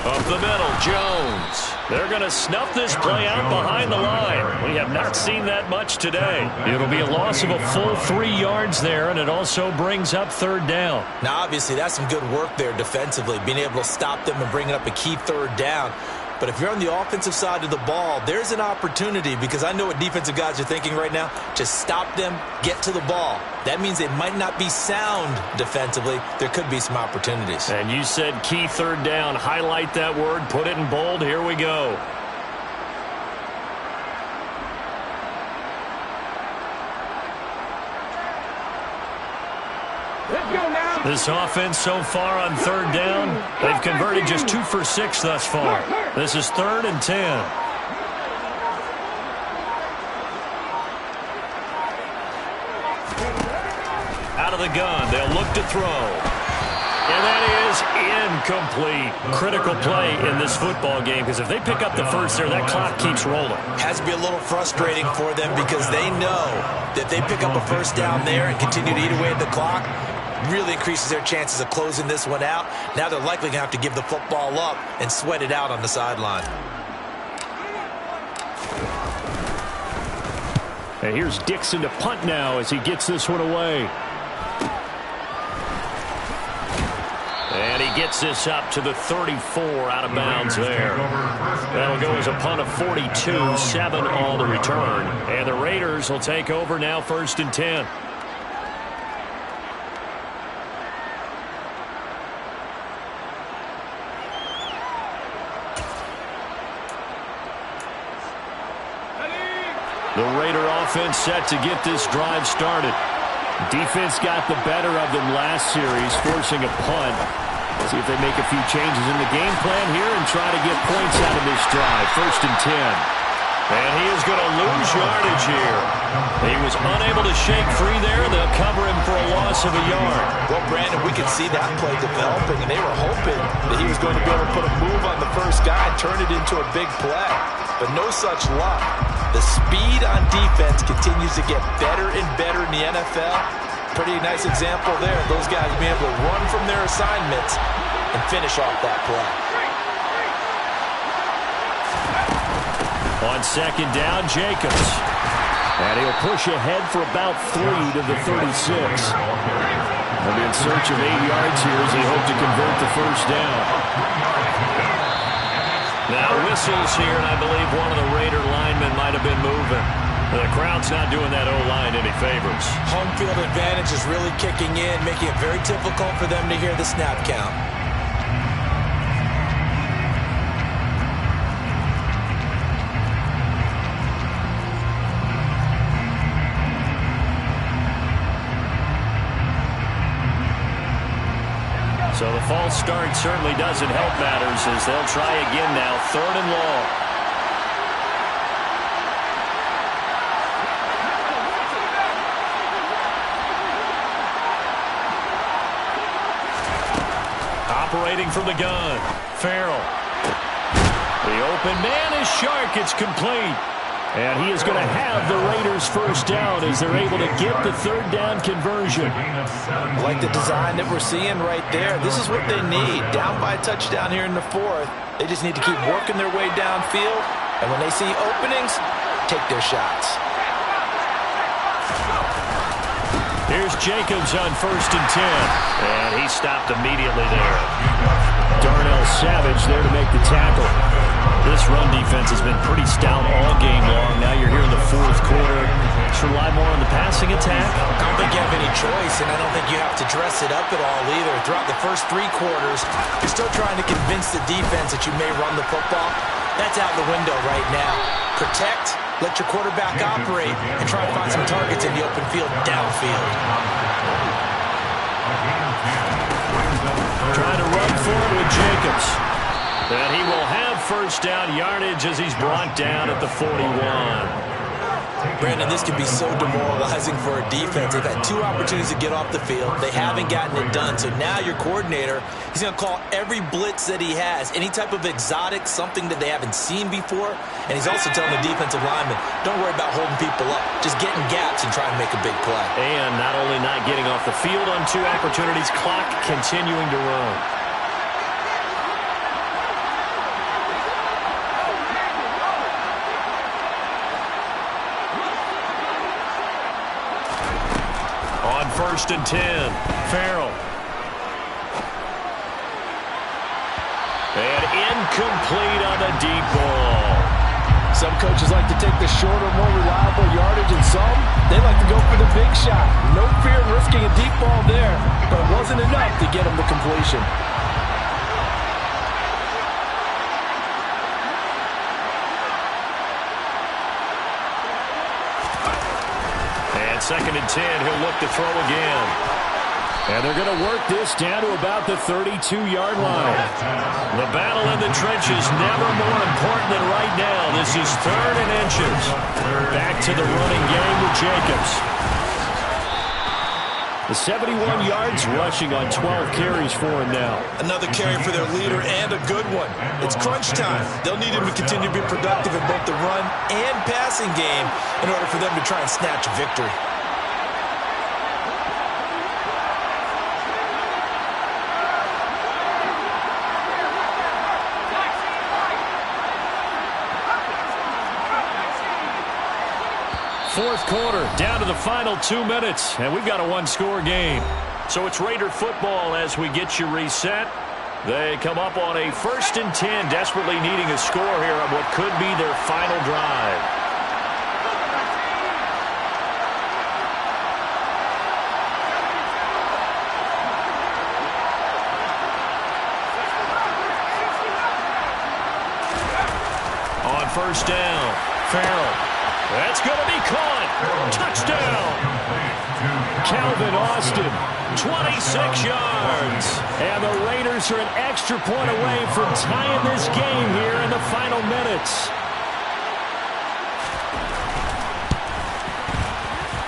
Up the middle, Jones. They're going to snuff this play out behind the line. We have not seen that much today. It'll be a loss of a full 3 yards there, and it also brings up 3rd down. Now, obviously, that's some good work there defensively, being able to stop them and bringing up a key 3rd down. But if you're on the offensive side of the ball, there's an opportunity, because I know what defensive guys are thinking right now. Just stop them, get to the ball. That means they might not be sound defensively. There could be some opportunities. And you said key 3rd down. Highlight that word, put it in bold. Here we go. This offense so far on 3rd down, they've converted just 2 for 6 thus far. This is 3rd and 10. Out of the gun, they'll look to throw. And that is incomplete. Critical play in this football game, because if they pick up the first there, that clock keeps rolling. Has to be a little frustrating for them, because they know that they pick up a first down there and continue to eat away at the clock, really increases their chances of closing this one out. Now they're likely going to have to give the football up and sweat it out on the sideline. And here's Dixon to punt now as he gets this one away. And he gets this up to the 34, out of bounds there. That'll go as a punt of 42, 7 on the return. And the Raiders will take over now, 1st and 10. The Raider offense set to get this drive started. Defense got the better of them last series, forcing a punt. See if they make a few changes in the game plan here and try to get points out of this drive. 1st and 10. And he is going to lose yardage here. He was unable to shake free there. They'll cover him for a loss of a yard. Well, Brandon, we could see that play developing, and they were hoping that he was going to be able to put a move on the first guy and turn it into a big play. But no such luck. The speed on defense continues to get better and better in the NFL. Pretty nice example there. Those guys being able to run from their assignments and finish off that play. On 2nd down, Jacobs. And he'll push ahead for about 3 to the 36. He'll be in search of 8 yards here as he hopes to convert the first down. Now whistles here, and I believe one of the Raider linemen might have been moving. The crowd's not doing that O-line any favors. Home field advantage is really kicking in, making it very difficult for them to hear the snap count. So the false start certainly doesn't help matters as they'll try again now, 3rd and long. Operating from the gun, Farrell. The open man is Shark. It's complete. And he is going to have the Raiders' first down as they're able to get the 3rd down conversion. I like the design that we're seeing right there. This is what they need. Down by a touchdown here in the 4th. They just need to keep working their way downfield. And when they see openings, take their shots. Here's Jacobs on 1st and 10. And he stopped immediately there. Darnell Savage there to make the tackle. This run defense has been pretty stout all game long. Now you're here in the 4th quarter. Just rely more on the passing attack. I don't think you have any choice, and I don't think you have to dress it up at all either. Throughout the first 3 quarters, you're still trying to convince the defense that you may run the football. That's out the window right now. Protect, let your quarterback operate, and try to find some targets in the open field downfield. Trying to run forward with Jacobs. And he will have first down yardage as he's brought down at the 41. Brandon, this can be so demoralizing for a defense. They've had 2 opportunities to get off the field. They haven't gotten it done. So now your coordinator, he's going to call every blitz that he has, any type of exotic, something that they haven't seen before. And he's also telling the defensive lineman, don't worry about holding people up. Just get in gaps and try to make a big play. And not only not getting off the field on 2 opportunities, clock continuing to run. First and 10. Farrell. And incomplete on the deep ball. Some coaches like to take the shorter, more reliable yardage, and some, they like to go for the big shot. No fear of risking a deep ball there, but it wasn't enough to get him to completion. Second and 10, he'll look to throw again. And they're going to work this down to about the 32-yard line. The battle in the trenches never more important than right now. This is 3rd and inches. Back to the running game with Jacobs. The 71 yards rushing on 12 carries for him now. Another carry for their leader and a good one. It's crunch time. They'll need him to continue to be productive in both the run and passing game in order for them to try and snatch a victory. Fourth quarter, down to the final 2 minutes, and we've got a 1-score game. So it's Raider football as we get you reset. They come up on a 1st and 10, desperately needing a score here on what could be their final drive. On first down, Farrell. That's going to be caught. Touchdown. Calvin Austin, 26 yards. And the Raiders are an extra point away from tying this game here in the final minutes.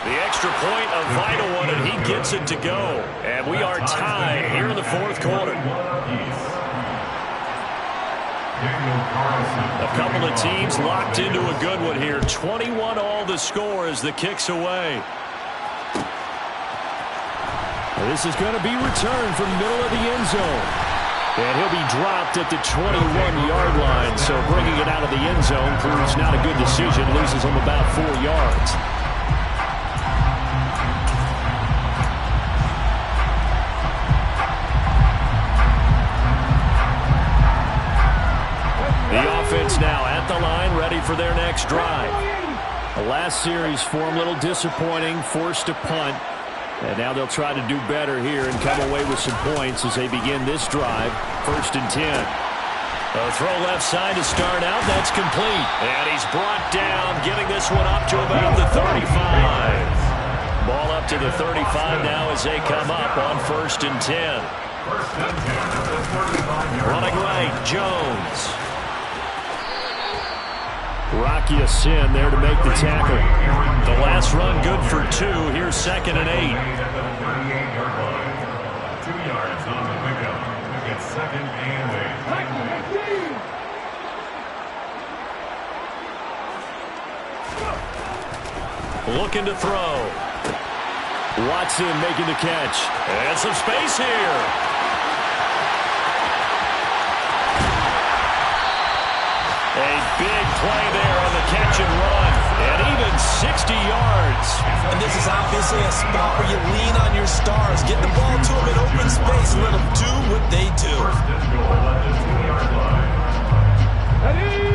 The extra point, a vital one, and he gets it to go. And we are tied here in the 4th quarter. A couple of teams locked into a good one here. 21-all the score as the kick's away. This is going to be returned from the middle of the end zone. And he'll be dropped at the 21-yard line. So bringing it out of the end zone proves not a good decision. Loses him about 4 yards. Now at the line, ready for their next drive. The last series for them, a little disappointing, forced to punt. And now they'll try to do better here and come away with some points as they begin this drive. 1st and 10. A throw left side to start out. That's complete. And he's brought down, getting this one up to about the 35. Ball up to the 35 now as they come up on 1st and 10. Running right, Jones. Rocky Sin there to make the tackle. The last run good for 2. Here's 2nd and 8. 2 yards on the pickup. It's 2nd and 8. Looking to throw. Watson making the catch. And some space here. A big play there on the catch and run. And even 60 yards. And this is obviously a spot where you lean on your stars. Get the ball to them in open space and let them do what they do.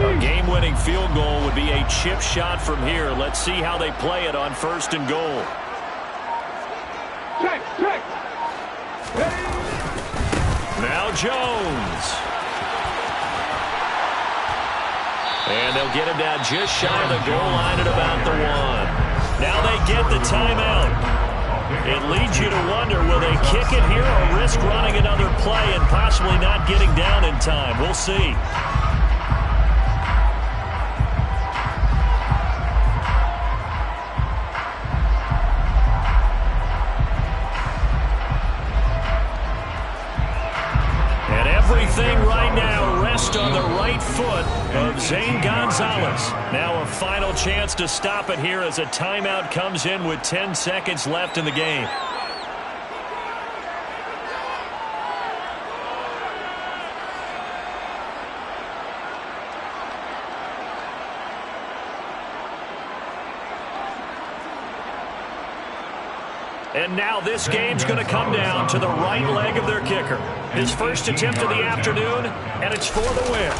A game-winning field goal would be a chip shot from here. Let's see how they play it on 1st and goal. Now Jones. And they'll get him down just shy of the goal line at about the 1. Now they get the timeout. It leads you to wonder, will they kick it here or risk running another play and possibly not getting down in time? We'll see. Everything right now rests on the right foot of Zane Gonzalez. Now a final chance to stop it here as a timeout comes in with 10 seconds left in the game. And now this game's going to come down to the right leg of their kicker. His first attempt of the afternoon, and it's for the win.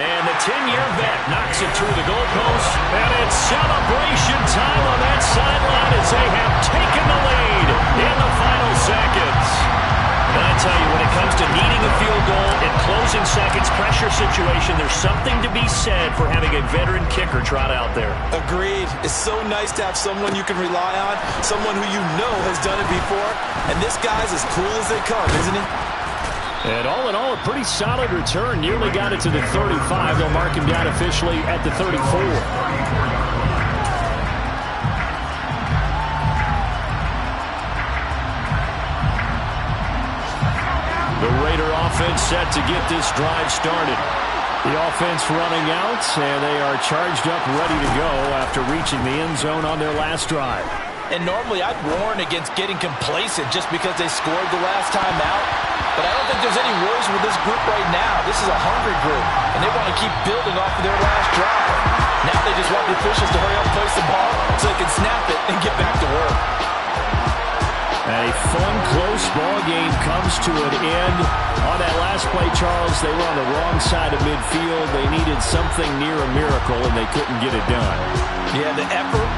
And the 10-year vet knocks it through the goalpost, and it's celebration time on that sideline as they have taken the lead in the final seconds. And I tell you, when it comes to needing a field goal in closing seconds pressure situation, there's something to be said for having a veteran kicker trot out there. Agreed. It's so nice to have someone you can rely on, someone who you know has done it before, and this guy's as cool as they come, isn't he? And all in all, a pretty solid return. Nearly got it to the 35. They'll mark him down officially at the 34. The Raider offense set to get this drive started. The offense running out, and they are charged up, ready to go after reaching the end zone on their last drive. And normally I'd warn against getting complacent just because they scored the last time out. But I don't think there's any worries with this group right now. This is a hungry group, and they want to keep building off of their last drive. Now they just want the officials to hurry up and place the ball so they can snap it and get back to work. A fun, close ball game comes to an end. On that last play, Charles, they were on the wrong side of midfield. They needed something near a miracle, and they couldn't get it done. Yeah, the effort,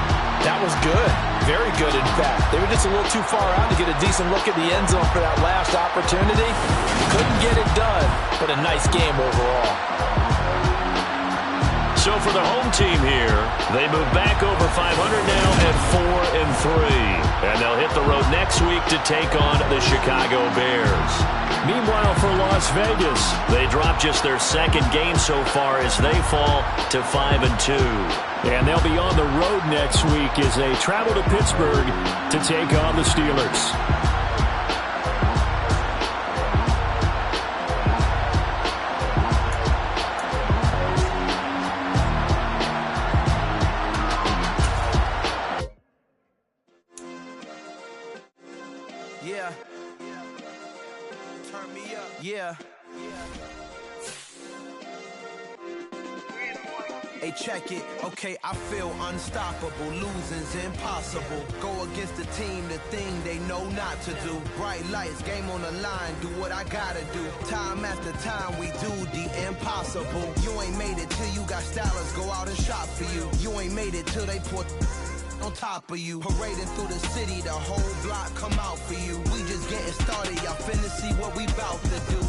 that was good. Very good, in fact. They were just a little too far out to get a decent look at the end zone for that last opportunity. Couldn't get it done, but a nice game overall. So for the home team here, they move back over 500 now at 4-3. And they'll hit the road next week to take on the Chicago Bears. Meanwhile, for Las Vegas, they drop just their second game so far as they fall to 5-2. And they'll be on the road next week as they travel to Pittsburgh to take on the Steelers. Yeah. Turn me up. Yeah. Hey, check it. Okay, I feel unstoppable. Losing's impossible. Go against the team, the thing they know not to do. Bright lights, game on the line. Do what I gotta do. Time after time, we do the impossible. You ain't made it till you got stylers go out and shop for you. You ain't made it till they put on top of you. Parading through the city, the whole block come out for you. We just getting started, y'all finna see what we bout to do.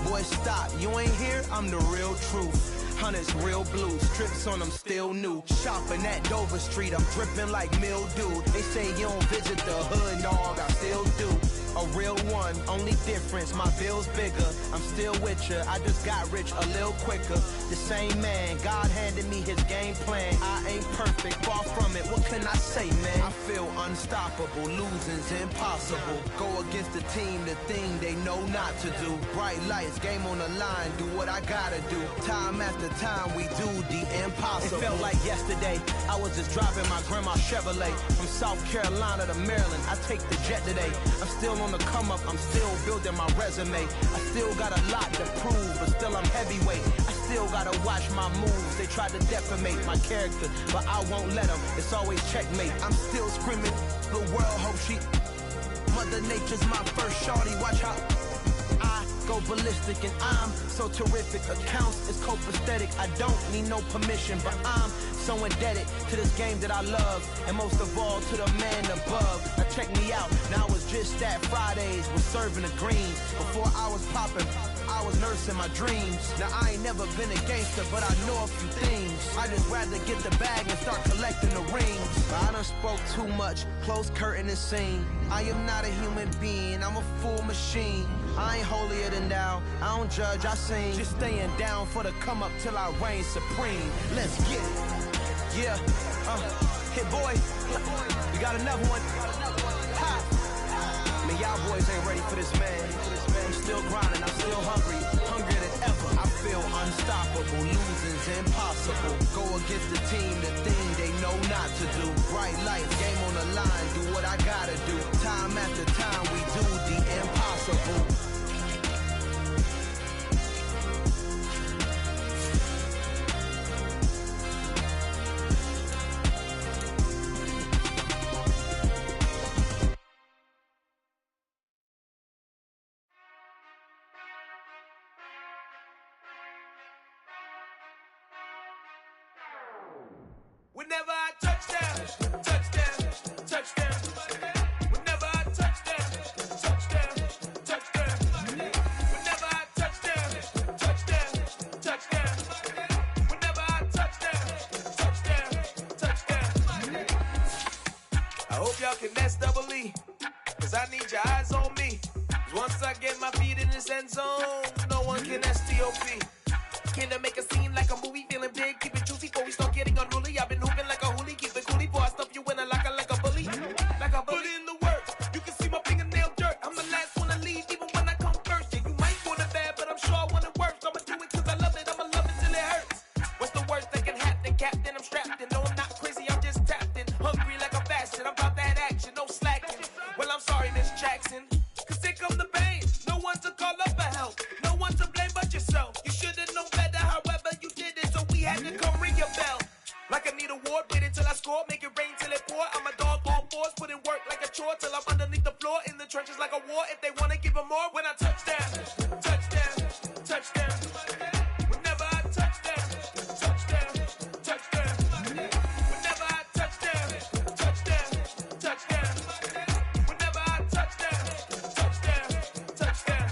Boy, stop, you ain't here, I'm the real truth. Hunters, real blue, strips on them still new. Shopping at Dover Street, I'm dripping like mildew. They say you don't visit the hood, dog, I still do. A real one, only difference, my bill's bigger. I'm still with ya, I just got rich a little quicker. The same man, God handed me his game plan. I ain't perfect, far from it, what can I say, man? I feel unstoppable, losing's impossible. Go against the team, the thing they know not to do. Bright lights, game on the line, do what I gotta do. Time after time, we do the impossible. It felt like yesterday, I was just driving my grandma's Chevrolet. From South Carolina to Maryland, I take the jet today. I'm still on the come up, I'm still building my resume. I still got a lot to prove, but still I'm heavyweight. I still gotta watch my moves. They try to defamate my character, but I won't let them. It's always checkmate. I'm still screaming, the world hope she. Mother Nature's my first shorty, watch how I go ballistic, and I'm so terrific. Accounts is copacetic. I don't need no permission, but I'm so indebted to this game that I love, and most of all to the man above. Now check me out, now it's just that Fridays was serving the greens. Before I was popping, I was nursing my dreams. Now I ain't never been a gangster, but I know a few things. I just rather get the bag and start collecting the rings. But I done spoke too much, close curtain and scene. I am not a human being, I'm a full machine. I ain't holier than thou, I don't judge, I sing. Just staying down for the come up till I reign supreme. Let's get it. Yeah, hit boy, we got another one. Ha! Man, y'all boys ain't ready for this, man. I'm still grinding, I'm still hungry, hungrier than ever. I feel unstoppable, losing's impossible. Go against the team, the thing they know not to do. Bright lights, game on the line, do what I gotta do. Time after time, we do the impossible. Whenever I touchdown, touchdown, touchdown. Whenever I touchdown, touchdown, touchdown. Whenever I touchdown, touchdown, touchdown. Whenever I touchdown, touchdown, touchdown. I hope y'all can S-double-E, cause I need your eyes on me. Cause once I get my feet in this end zone, no one can S-T-O-P. Can I make a scene like a movie, feeling big, keep it juicy before we start getting unruly. I've been hooping like a hoolie, keep it coolie before I stuff you in a locker like a bully. Like a bully. Put in the work, you can see my fingernail dirt. I'm the last one to leave, even when I come first. Yeah, you might want it bad, but I'm sure I want it worse. I'ma do it cause I love it, I'ma love it till it hurts. What's the worst that can happen, Captain? I'm strapped in, no I'm not crazy, I'm just tapped in. Hungry like a bastard, I'm about that action, no slacking. Well, I'm sorry, Miss Jackson, cause here come the pain. No one to call up for help, no one to blame but yourself. You should've known better, however you did it, so we had to come ring your bell. Like I need a award, wait until I score, make it rain till it pour. I'm a dog on fours, put in work like a chore till I'm underneath the floor, in the trenches like a war. If they wanna give them more, when I touchdown, touchdown, touchdown. Whenever I touchdown, touchdown, touchdown. Whenever I touchdown, touchdown, touchdown. Whenever I touchdown, touchdown, touchdown.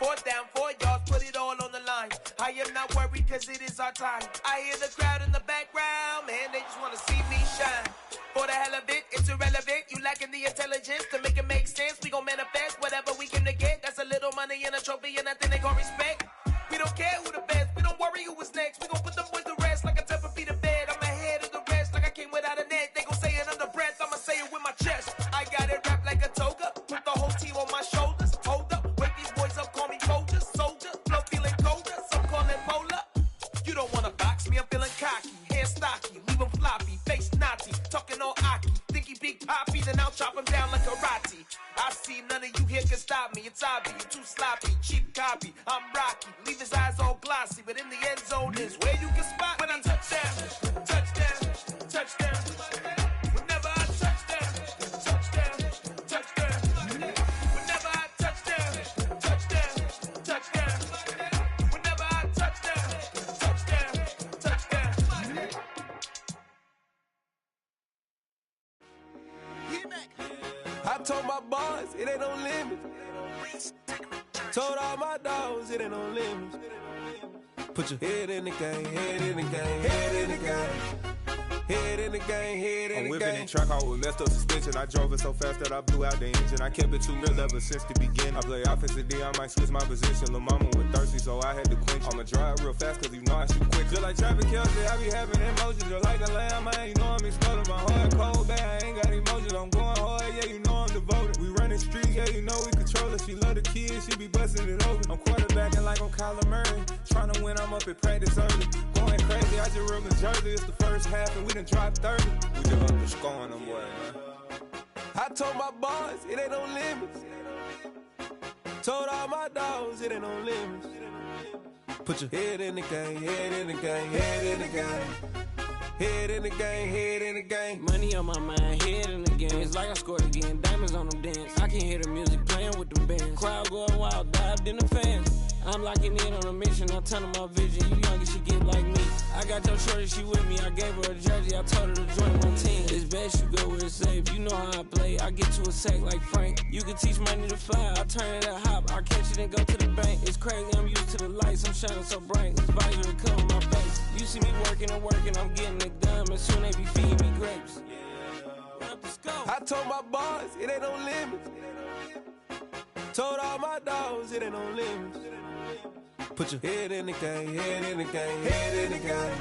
4th down, 4 yards, put it all on the line. I am not worried cause it is our time. I hear the crowd in the background, man, they just wanna see me shine. For the hell of it, it's irrelevant. You lacking the intelligence to make it make sense. We gon' manifest whatever we came to get. That's a little money and a trophy and nothing they gon' respect. We don't care who the best, we don't worry who was next. We gon' put them boys to rest like a Tempur-Pedic to bed. I'm ahead of the rest like I came without a net. They gon' say it under breath, I'ma say it with my chest. I got it wrapped like a toga, put the whole team on my shoulders. Hold up, wake these boys up, call me soldier, soldier. Flow feeling colder, some call it polar. You don't wanna box me, I'm feeling cocky. Hair stocky, leave him floppy, face naughty. Talking all aki, think he big poppy, then I'll chop him down like karate. I see none of you here can stop me. It's obvious, you too sloppy, cheap copy. I'm Rocky, leave his eyes all glossy, but in the end zone is where you can spot when I touchdown, touchdown, touchdown. Whenever I touchdown, touchdown, touchdown. Whenever I touchdown, touchdown, touchdown. Whenever I touchdown, touchdown, touchdown. I told my boys it ain't no limits. Told all my dogs it ain't no limits. Put your head in the game, head in the game, head in the game. Head in the game, head in the game. I'm whipping in track, I was messed up suspension. I drove it so fast that I blew out the engine. I kept it too real ever since the beginning. I play offensive D, I might switch my position. Lil' mama was thirsty, so I had to quench. I'ma drive real fast, cause you know I shoot quick. Just like Travis Kelce, I be having emotions. Just like a lamb, man, you know I'm exploding. My heart cold, bad, I ain't got emotions. I'm going hard, yeah, you know I'm devoted. We running street, yeah, you know we control it. She love the kids, she be busting it open. I'm quarterbacking like I'm Kyler Murray. Trying to win, I'm up at practice early. Going crazy, I just ripped the jersey. It's the first half, and we done dropped 30. We just underscoring them, boy, man. I told my boys it ain't no limits. Told all my dogs it ain't no limits. Put your head in the game, head in the game, head in the game. Head in the game, head in the game. Money on my mind, head in the game. It's like I scored again, diamonds on them dance. I can hear the music playing with them bands. Crowd going wild, dived in the fans. I'm like locking in on a mission. I'm telling my vision, you young and she get like me. I got your shorty, she with me. I gave her a jersey, I told her to join my team. It's best you go where it's safe. You know how I play. I get to a sack like Frank. You can teach money to fly. I turn it up hop. I catch it and go to the bank. It's crazy, I'm used to the lights. I'm shining so bright. This visor to cover my face. You see me working and working. I'm getting it done. And soon they be feeding me grapes. I told my boys, it ain't no limits. Told all my dogs, it ain't no limits. Put your head in the game, head in the game, head in the game.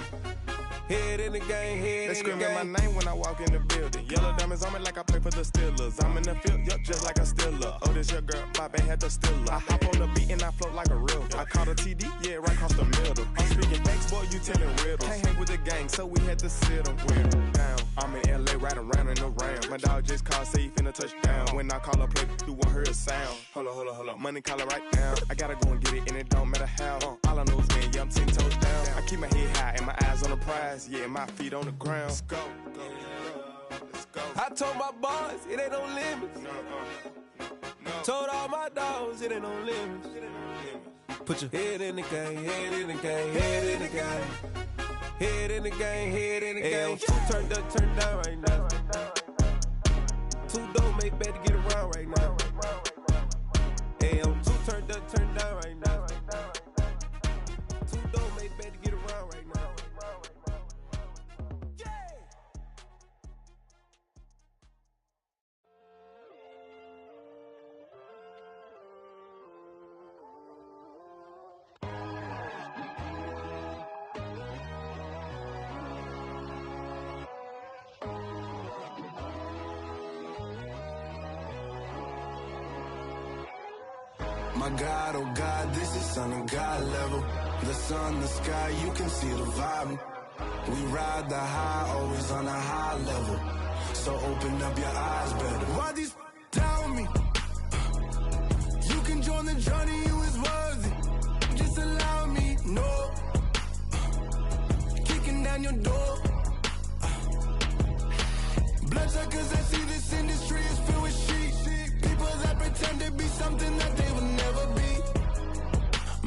Head in the game, head They in the game. screaming my name when I walk in the building. Yellow diamonds on me like I play for the Steelers. I'm in the field, yup, just like a Steeler. Oh, this your girl, my band had the Steeler. I hop on the beat and I float like a real. I caught a TD, yeah, right across the middle. I'm speaking facts, boy, you telling riddles. Can't hang with the gang, so we had to sit them down. I'm in LA, riding around in the Ram. My dog just called, say he finna touchdown. When I call a play, you won't hear a sound. Hold up, money caller right now. I gotta go and get it, and it don't matter how. All I know is, man, yeah, I'm 10 toes down. I keep my head high and my eyes on the prize. Yeah, my feet on the ground. Let's go. I told my boys, it ain't no limits. Told all my dogs, it ain't no limits. Put your head in the game, head in the game, head in the game. Head in the game, head in the game. Two turned up, turned down right now. Two don't make bad to get around right now. Hey, two turned up, turned down right now. Two don't make bad to get around right now. My God, oh God, this is Son of God level. The sun, the sky, you can see the vibe. We ride the high, always on a high level. So open up your eyes better. Why these tell me? You can join the journey, you is worthy. Just allow me, no. Kicking down your door. Bloodsuckers, I see this industry is filled with sheep. People that pretend to be something that they will never be.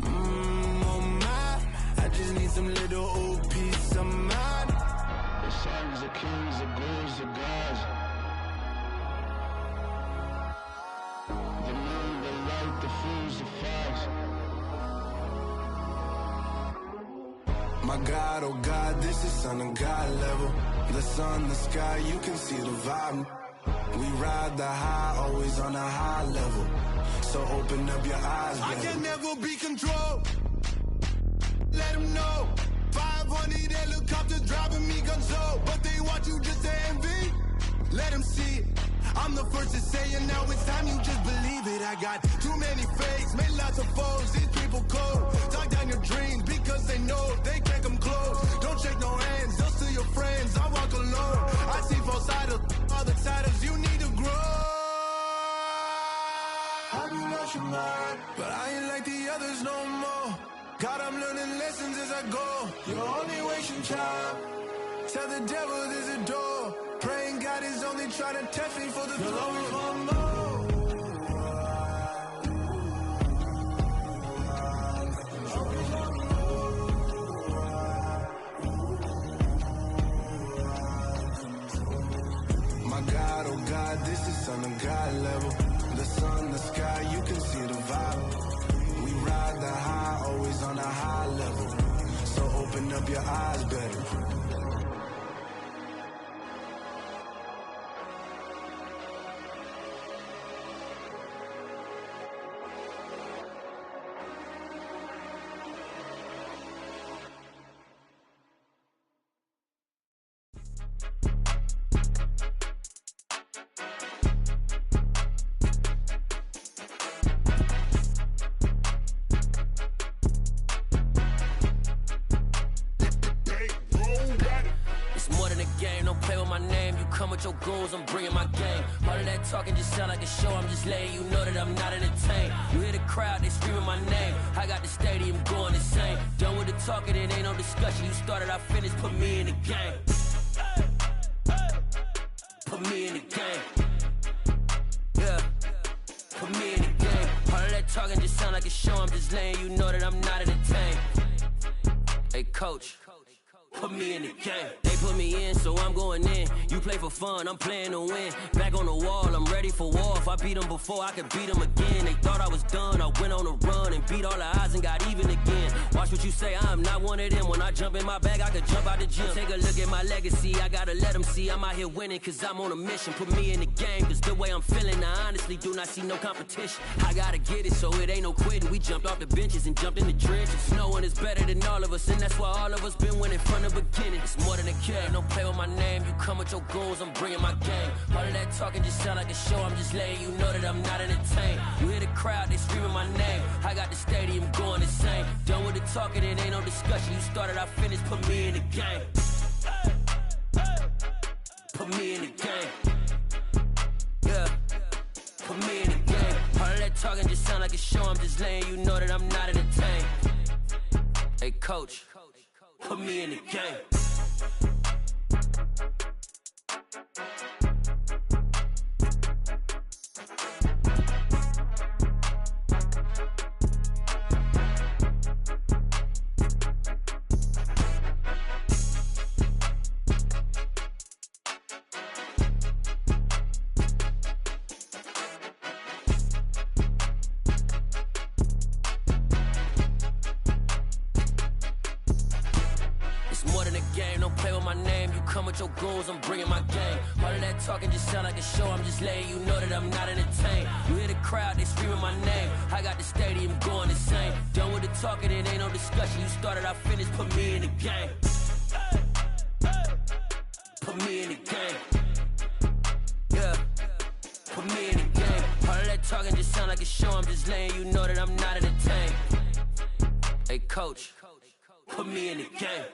Oh my, I just need some little old peace of mind. The sons of kings, the ghouls, the gods. The moon, the light, the fools, the facts. My God, oh God, this is Son of God level. The sun, the sky, you can see the vibe. We ride the high, always on a high level. So open up your eyes, baby. I can never be controlled. Let them know. 500 helicopters driving me gunso. But they want you just to envy. Let them see it. I'm the first to say it, now it's time you just believe it. I got too many fakes, made lots of foes. These people cold. Talk down your dreams because they know they can't come close. Don't shake no hands, they'll steal your friends. I walk alone. I see false idols, other titles, you need to grow. Have you lost your mind? But I ain't like the others no more. God, I'm learning lessons as I go. You're only wasting time. Tell the devil there's a door. Praying God is only trying to test me for the throne. You'll always want more. My God, oh God, this is Son of God level. The sun, the sky, you can see the vibe. We ride the high, always on a high level. So open up your eyes better. Your goals, I'm bringing my game. All of that talking just sound like a show. I'm just letting you know that I'm not entertained. You hear the crowd, they screaming my name. I got the stadium going insane. Done with the talking, it ain't no discussion. You started, I finished, put me in the game. Put me in the game. Yeah. Put me in the game. All of that talking just sound like a show. I'm just letting you know that I'm not entertained. Hey, coach, put me in the game. They put me in, so I'm going in. You play for fun, I'm playing to win. Back on the wall, I'm ready for war. If I beat them before, I could beat them again. They thought I was done, I went on a run and beat all the odds and got even again. Watch what you say, I'm not one of them. When I jump in my bag, I could jump out the gym. Take a look at my legacy, I gotta let them see I'm out here winning, cause I'm on a mission. Put me in the game, cause the way I'm feeling, I honestly do not see no competition. I gotta get it, so it ain't no quitting. We jumped off the benches and jumped in the trenches. No one is better than all of us, and that's why all of us been winning from the beginning. It's more than a game, don't play with my name. You come with your goons, I'm bringing my game. All of that talking just sound like a show. I'm just letting you know that I'm not entertained. You hear the crowd, they screaming my name. I got the stadium going insane. Done with the talking, it ain't no discussion. You started, I finished, put me in the game. Put me in the game. Yeah, put me in the game. All of that talking just sound like a show. I'm just letting you know that I'm not entertained. Hey, coach, put me in the game. Your goals, I'm bringing my game. All of that talking just sound like a show. I'm just letting you know that I'm not entertained. You hear the crowd, they screaming my name. I got the stadium going insane. Done with the talking, it ain't no discussion. You started, I finished, put me in the game. Put me in the game. Yeah, put me in the game. All of that talking just sound like a show. I'm just letting you know that I'm not entertained. Hey, coach, put me in the game.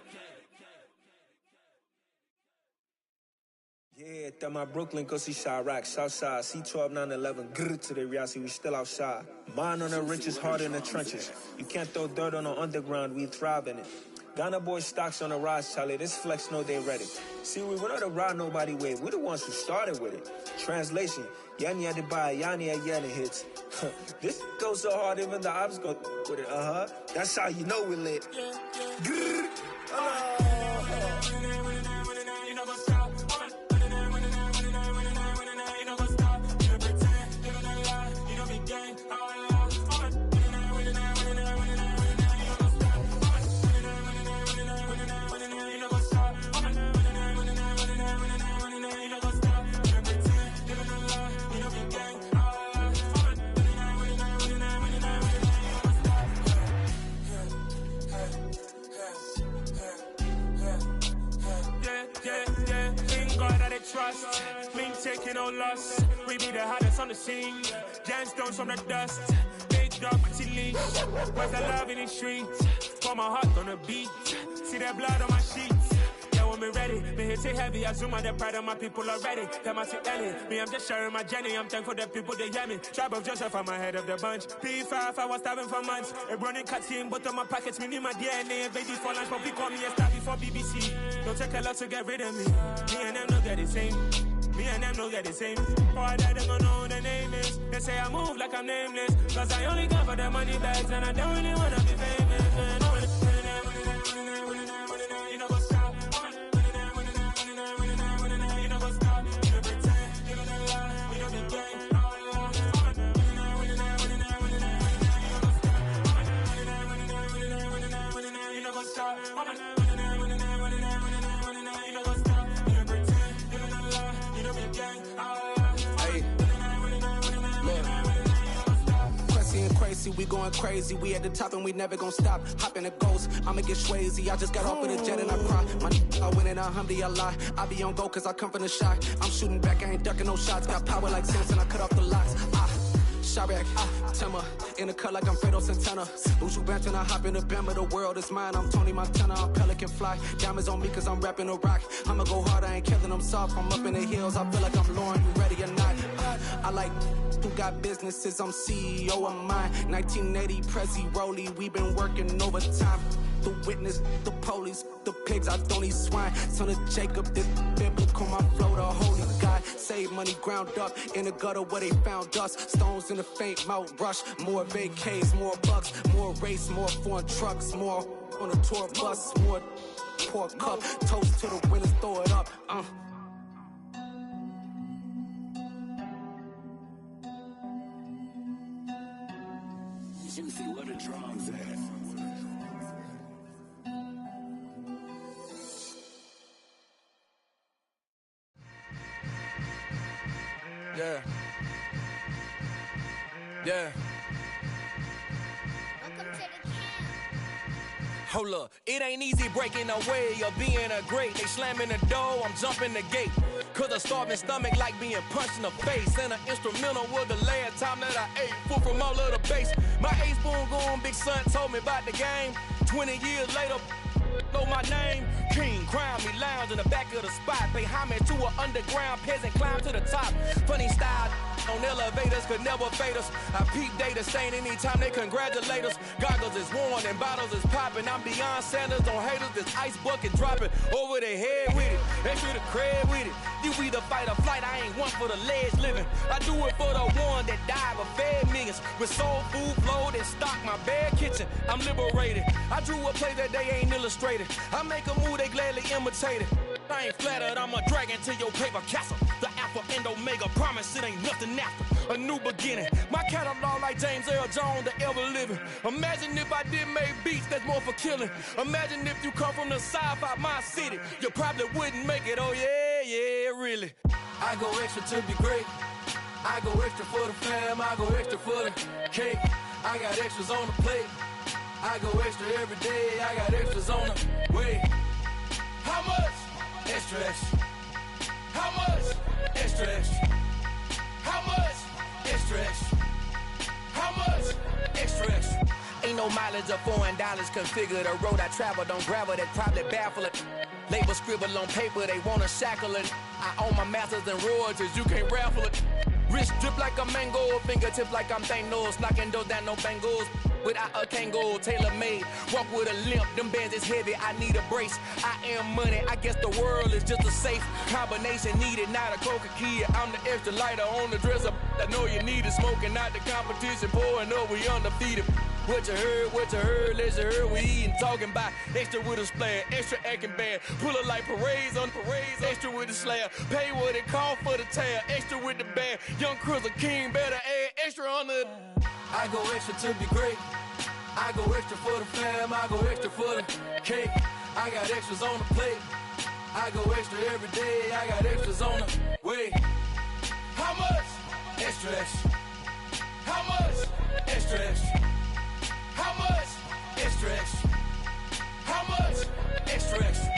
Yeah, that my Brooklyn, go see Chirac, Southside, C12, 911, grrr to the reality, we still outside. Mine on the richest, heart in the trenches. You can't throw dirt on the underground, we thrive in it. Ghana boys stocks on the rise, Charlie, this flex know they ready. See, we went on the ride nobody wave, we the ones who started with it. Translation, Yani had to buy, Yani had Yanni hits. This goes so hard, even the ops go with it, That's how you know we lit. Grrr, trust, clean taking no loss. We be the hottest on the scene. Gemstones from the dust. Big dog, pretty leash. Where's the love in the streets? Pour my heart on the beat. See that blood on my sheets. Yeah, when me ready, me hit it heavy. I zoom out the pride of my people already. Them I see Ellie. Me, I'm just sharing my journey. I'm thankful that people they hear me. Tribe of Joseph, I'm ahead of the bunch. P5, I was starving for months. A running cut in, but on my pockets, me need my DNA. Baby for lunch, but call me a star before BBC. Don't take a lot to get rid of me. Me and them no get the same. Me and them no get the same. All that they gonna know the name is. They say I move like I'm nameless. Cause I only got for the money bags and I don't really wanna be famous. Man. You know what's up? You know what's up? You don't pretend, you don't lie, we don't be gang. You know what's up? Crazy, we going crazy, we at the top and we never gonna stop. Hop in the ghost, I'ma get swayzy. I just got off with a jet and I cry. I win in a Humvee, I lie. I be on go cause I come from the shot. I'm shooting back, I ain't ducking no shots. Got power like Samson, I cut off the locks. Chirac, Timmer, in the cut like I'm Fredo Santana. Uju Banton, I hop in the Bama, the world is mine. I'm Tony Montana, I'm Pelican Fly. Diamonds on me cause I'm rapping a rock. I'ma go hard, I ain't killing them soft. I'm up in the hills, I feel like I'm Lauren, you ready or not? I like who got businesses, I'm CEO of mine. 1980 Prezi Rolly, we been working overtime. The witness, the police, the pigs, I don't eat swine. Son of Jacob, this biblical, my flow, the holy God. save money ground up in the gutter where they found us. Stones in the faint mouth rush. More vacays, more bucks, more race, more foreign trucks, more on a tour bus, more pour cup. Toast to the winners, throw it up. Juicy, where the drums at? Yeah. Yeah. Hold up, it ain't easy breaking away or being a great. They slamming the door, I'm jumping the gate. Cause a starving stomach like being punched in the face. And an instrumental was the last time that I ate. Full from all of the bass. My ace spoon going, big son told me about the game. 20 years later, know my name. King, crown me, lounge in the back of the spot. Pay homage to an underground peasant, climb to the top. Funny style on elevators could never fade us. I peep data stain anytime they congratulate us. Goggles is worn and bottles is popping. I'm beyond Sanders on haters, this ice bucket dropping over their head with it. Extra the cred with it. You either fight or flight, I ain't one for the ledge living. I do it for the one that died but fed millions. With soul food flowed and stocked my bare kitchen. I'm liberated. I drew a play that they ain't illustrated. I make a move, they gladly imitate it. I ain't flattered, I'm a dragon to your paper castle. The Alpha and Omega, promise it ain't nothing after. A new beginning. My catalog like James Earl Jones, the ever living. Imagine if I did make beats that's more for killing. Imagine if you come from the sci-fi, my city. You probably wouldn't make it, oh yeah, yeah, really. I go extra to be great. I go extra for the fam, I go extra for the cake. I got extras on the plate. I go extra every day, I got extras on the way. How much? Extra, extra. How much? Extra, extra. How much? Extra, extra. How much? Extra, extra. Ain't no mileage of $4 configure the road I travel. Don't gravel, that probably baffle it. Label scribble on paper, they wanna shackle it. I own my masters and royalties, you can't raffle it. Wrist drip like a mango, fingertips like I'm Thanos. Knocking doors down, no bangles. Without a Kango, tailor-made. Walk with a limp, them bands is heavy, I need a brace. I am money, I guess the world is just a safe combination needed, not a coca key. I'm the extra lighter on the dresser. I know you need it, smoking out the competition, pouring up, we undefeated. What you heard, let's you heard, we eating, talking about extra with a splash, extra acting bad. Pull it like parades on parades, extra with the slab. Pay what it cost for the tab, extra with the bag. Young Cruiser King, better add extra on the. I go extra to be great. I go extra for the fam, I go extra for the cake. I got extras on the plate. I go extra every day, I got extras on the way. How much? Extra, extra. How much? Extra, extra. How much? Extra, extra. How much? Extra, extra.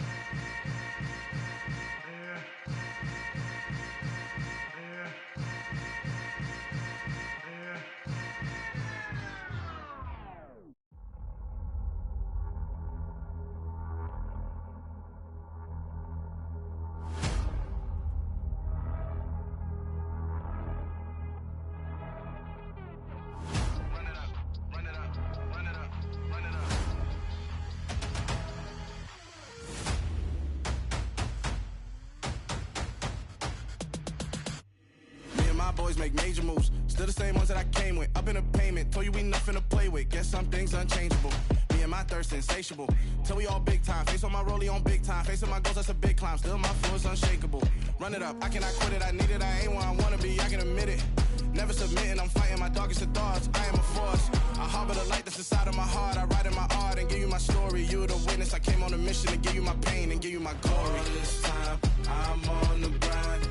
Boys make major moves, still the same ones that I came with. Up in a payment, told you we nothing to play with. Guess some things unchangeable. Me and my thirst insatiable. Till we all big time. Face on my rollie on big time. Facing my goals, that's a big climb. Still my flow is unshakable. Run it up, I cannot quit it. I need it, I ain't where I wanna be. I can admit it. Never submitting, I'm fighting my darkest of thoughts. I am a force. I harbor the light that's inside of my heart. I write in my art and give you my story. You the witness. I came on a mission to give you my pain and give you my glory. All this time, I'm on the grind.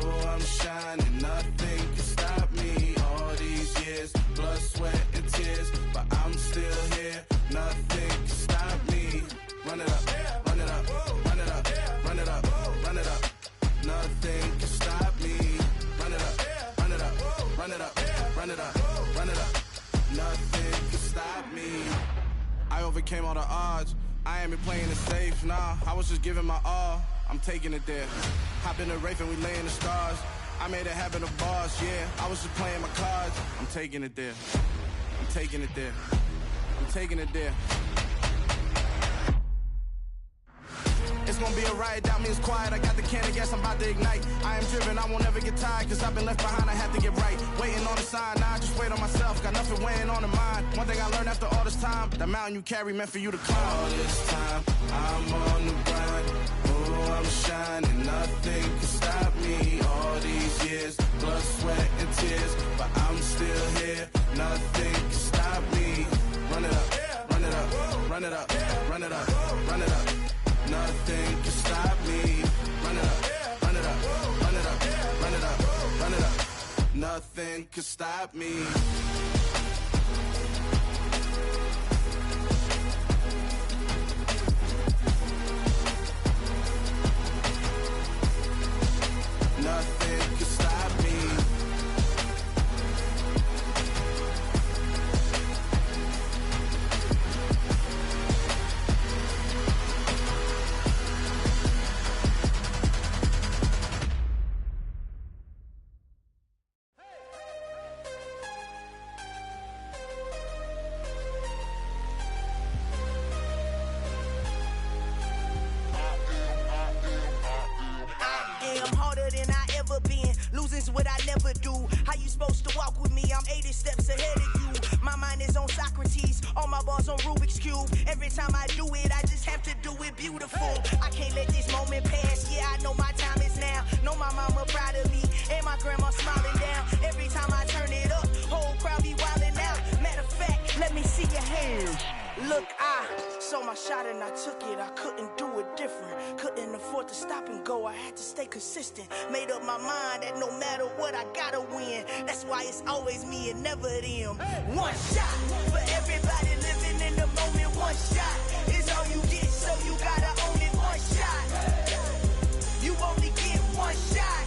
Oh, I'm shining, nothing can stop me. All these years, blood, sweat, and tears, but I'm still here. Nothing can stop me. Run it up, run it up, run it up, run it up, run it up. Nothing can stop me. Run it up, run it up, run it up, run it up, run it up. Nothing can stop me. I overcame all the odds. I ain't been playing it safe, nah. I was just giving my all. I'm taking it there. Hop in the Wraith and we lay in the stars. I made it happen to bars, yeah. I was just playing my cards. I'm taking it there. I'm taking it there. I'm taking it there. It's gonna be a riot, doubt me, it's quiet. I got the can of gas, I'm about to ignite. I am driven, I won't ever get tired, cause I've been left behind, I have to get right. Waiting on the sign, now I just wait on myself, got nothing weighing on the mind. One thing I learned after all this time, the mountain you carry meant for you to climb. All this time, I'm on the grind. Oh, I'm shining, nothing can stop me. All these years, blood, sweat, and tears, but I'm still here, nothing can stop me. Run it up, run it up, run it up, run it up, run it up. Nothing can stop me. Run it up, run it up, run it up, run it up, run it up. Nothing can stop me. Nothing can stop me. What I never do. How you supposed to walk with me? I'm 80 steps ahead of you. My mind is on Socrates, all my balls on Rubik's Cube. Every time I do it, I just have to do it beautiful. I can't let this moment pass. Yeah, I know my time is now. Know my mama proud of me, and my grandma smiling down. Every time I turn it up, whole crowd be wildin' out. Matter of fact, let me see your hands. Look, I saw my shot and I took it. I couldn't do it different. Couldn't afford to stop and go. I had to stay consistent. Made up my mind that no matter what, I gotta win. That's why it's always me and never them. One shot for everybody living in the moment. One shot is all you get, so you gotta own it. One shot. You only get one shot.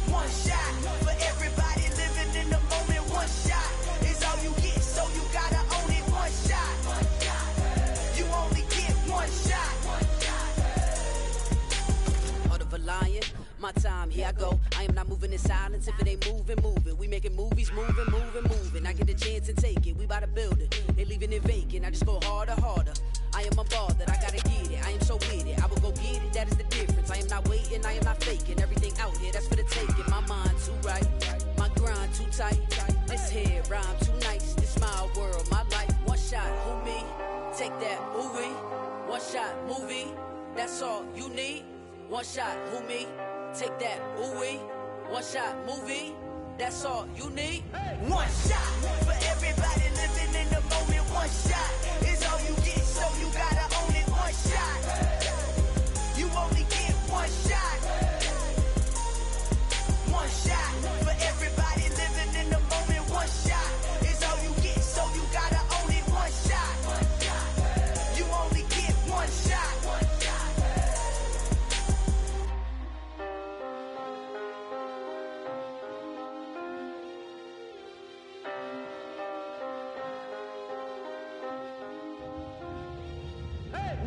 One shot for everybody living in the moment. One shot is all you get, so you gotta own it. One shot. You only get one shot. Heart of a lion, my time, here I go. I am not moving in silence. If it ain't moving, move it. We making movies, moving, moving, moving. I get a chance and take it. We bout to build it. They leaving it vacant. I just go harder, harder. I am a ball that I gotta get it. I am so with it. I will go get it. That is the difference. I am not waiting. I am not faking. Everything out here, that's for the taking. My mind too right. My grind too tight. This here rhyme too nice. This my world, my life. One shot, who me? Take that, movie. One shot, movie. That's all you need. One shot, who me? Take that, ooh-wee. One shot, movie. That's all you need. One shot for everybody living in the moment. One shot is all you get, so you gotta own it. One shot. You only get one shot. One shot for everybody living in the moment. One shot is all you get, so you gotta own it. One shot. You only get one shot.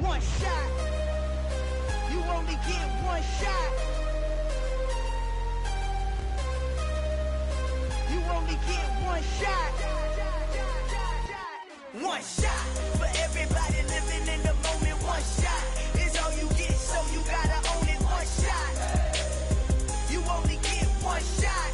One shot. You only get one shot. You only get one shot. One shot for everybody living in the moment. One shot is all you get, so you gotta own it. One shot. You only get one shot.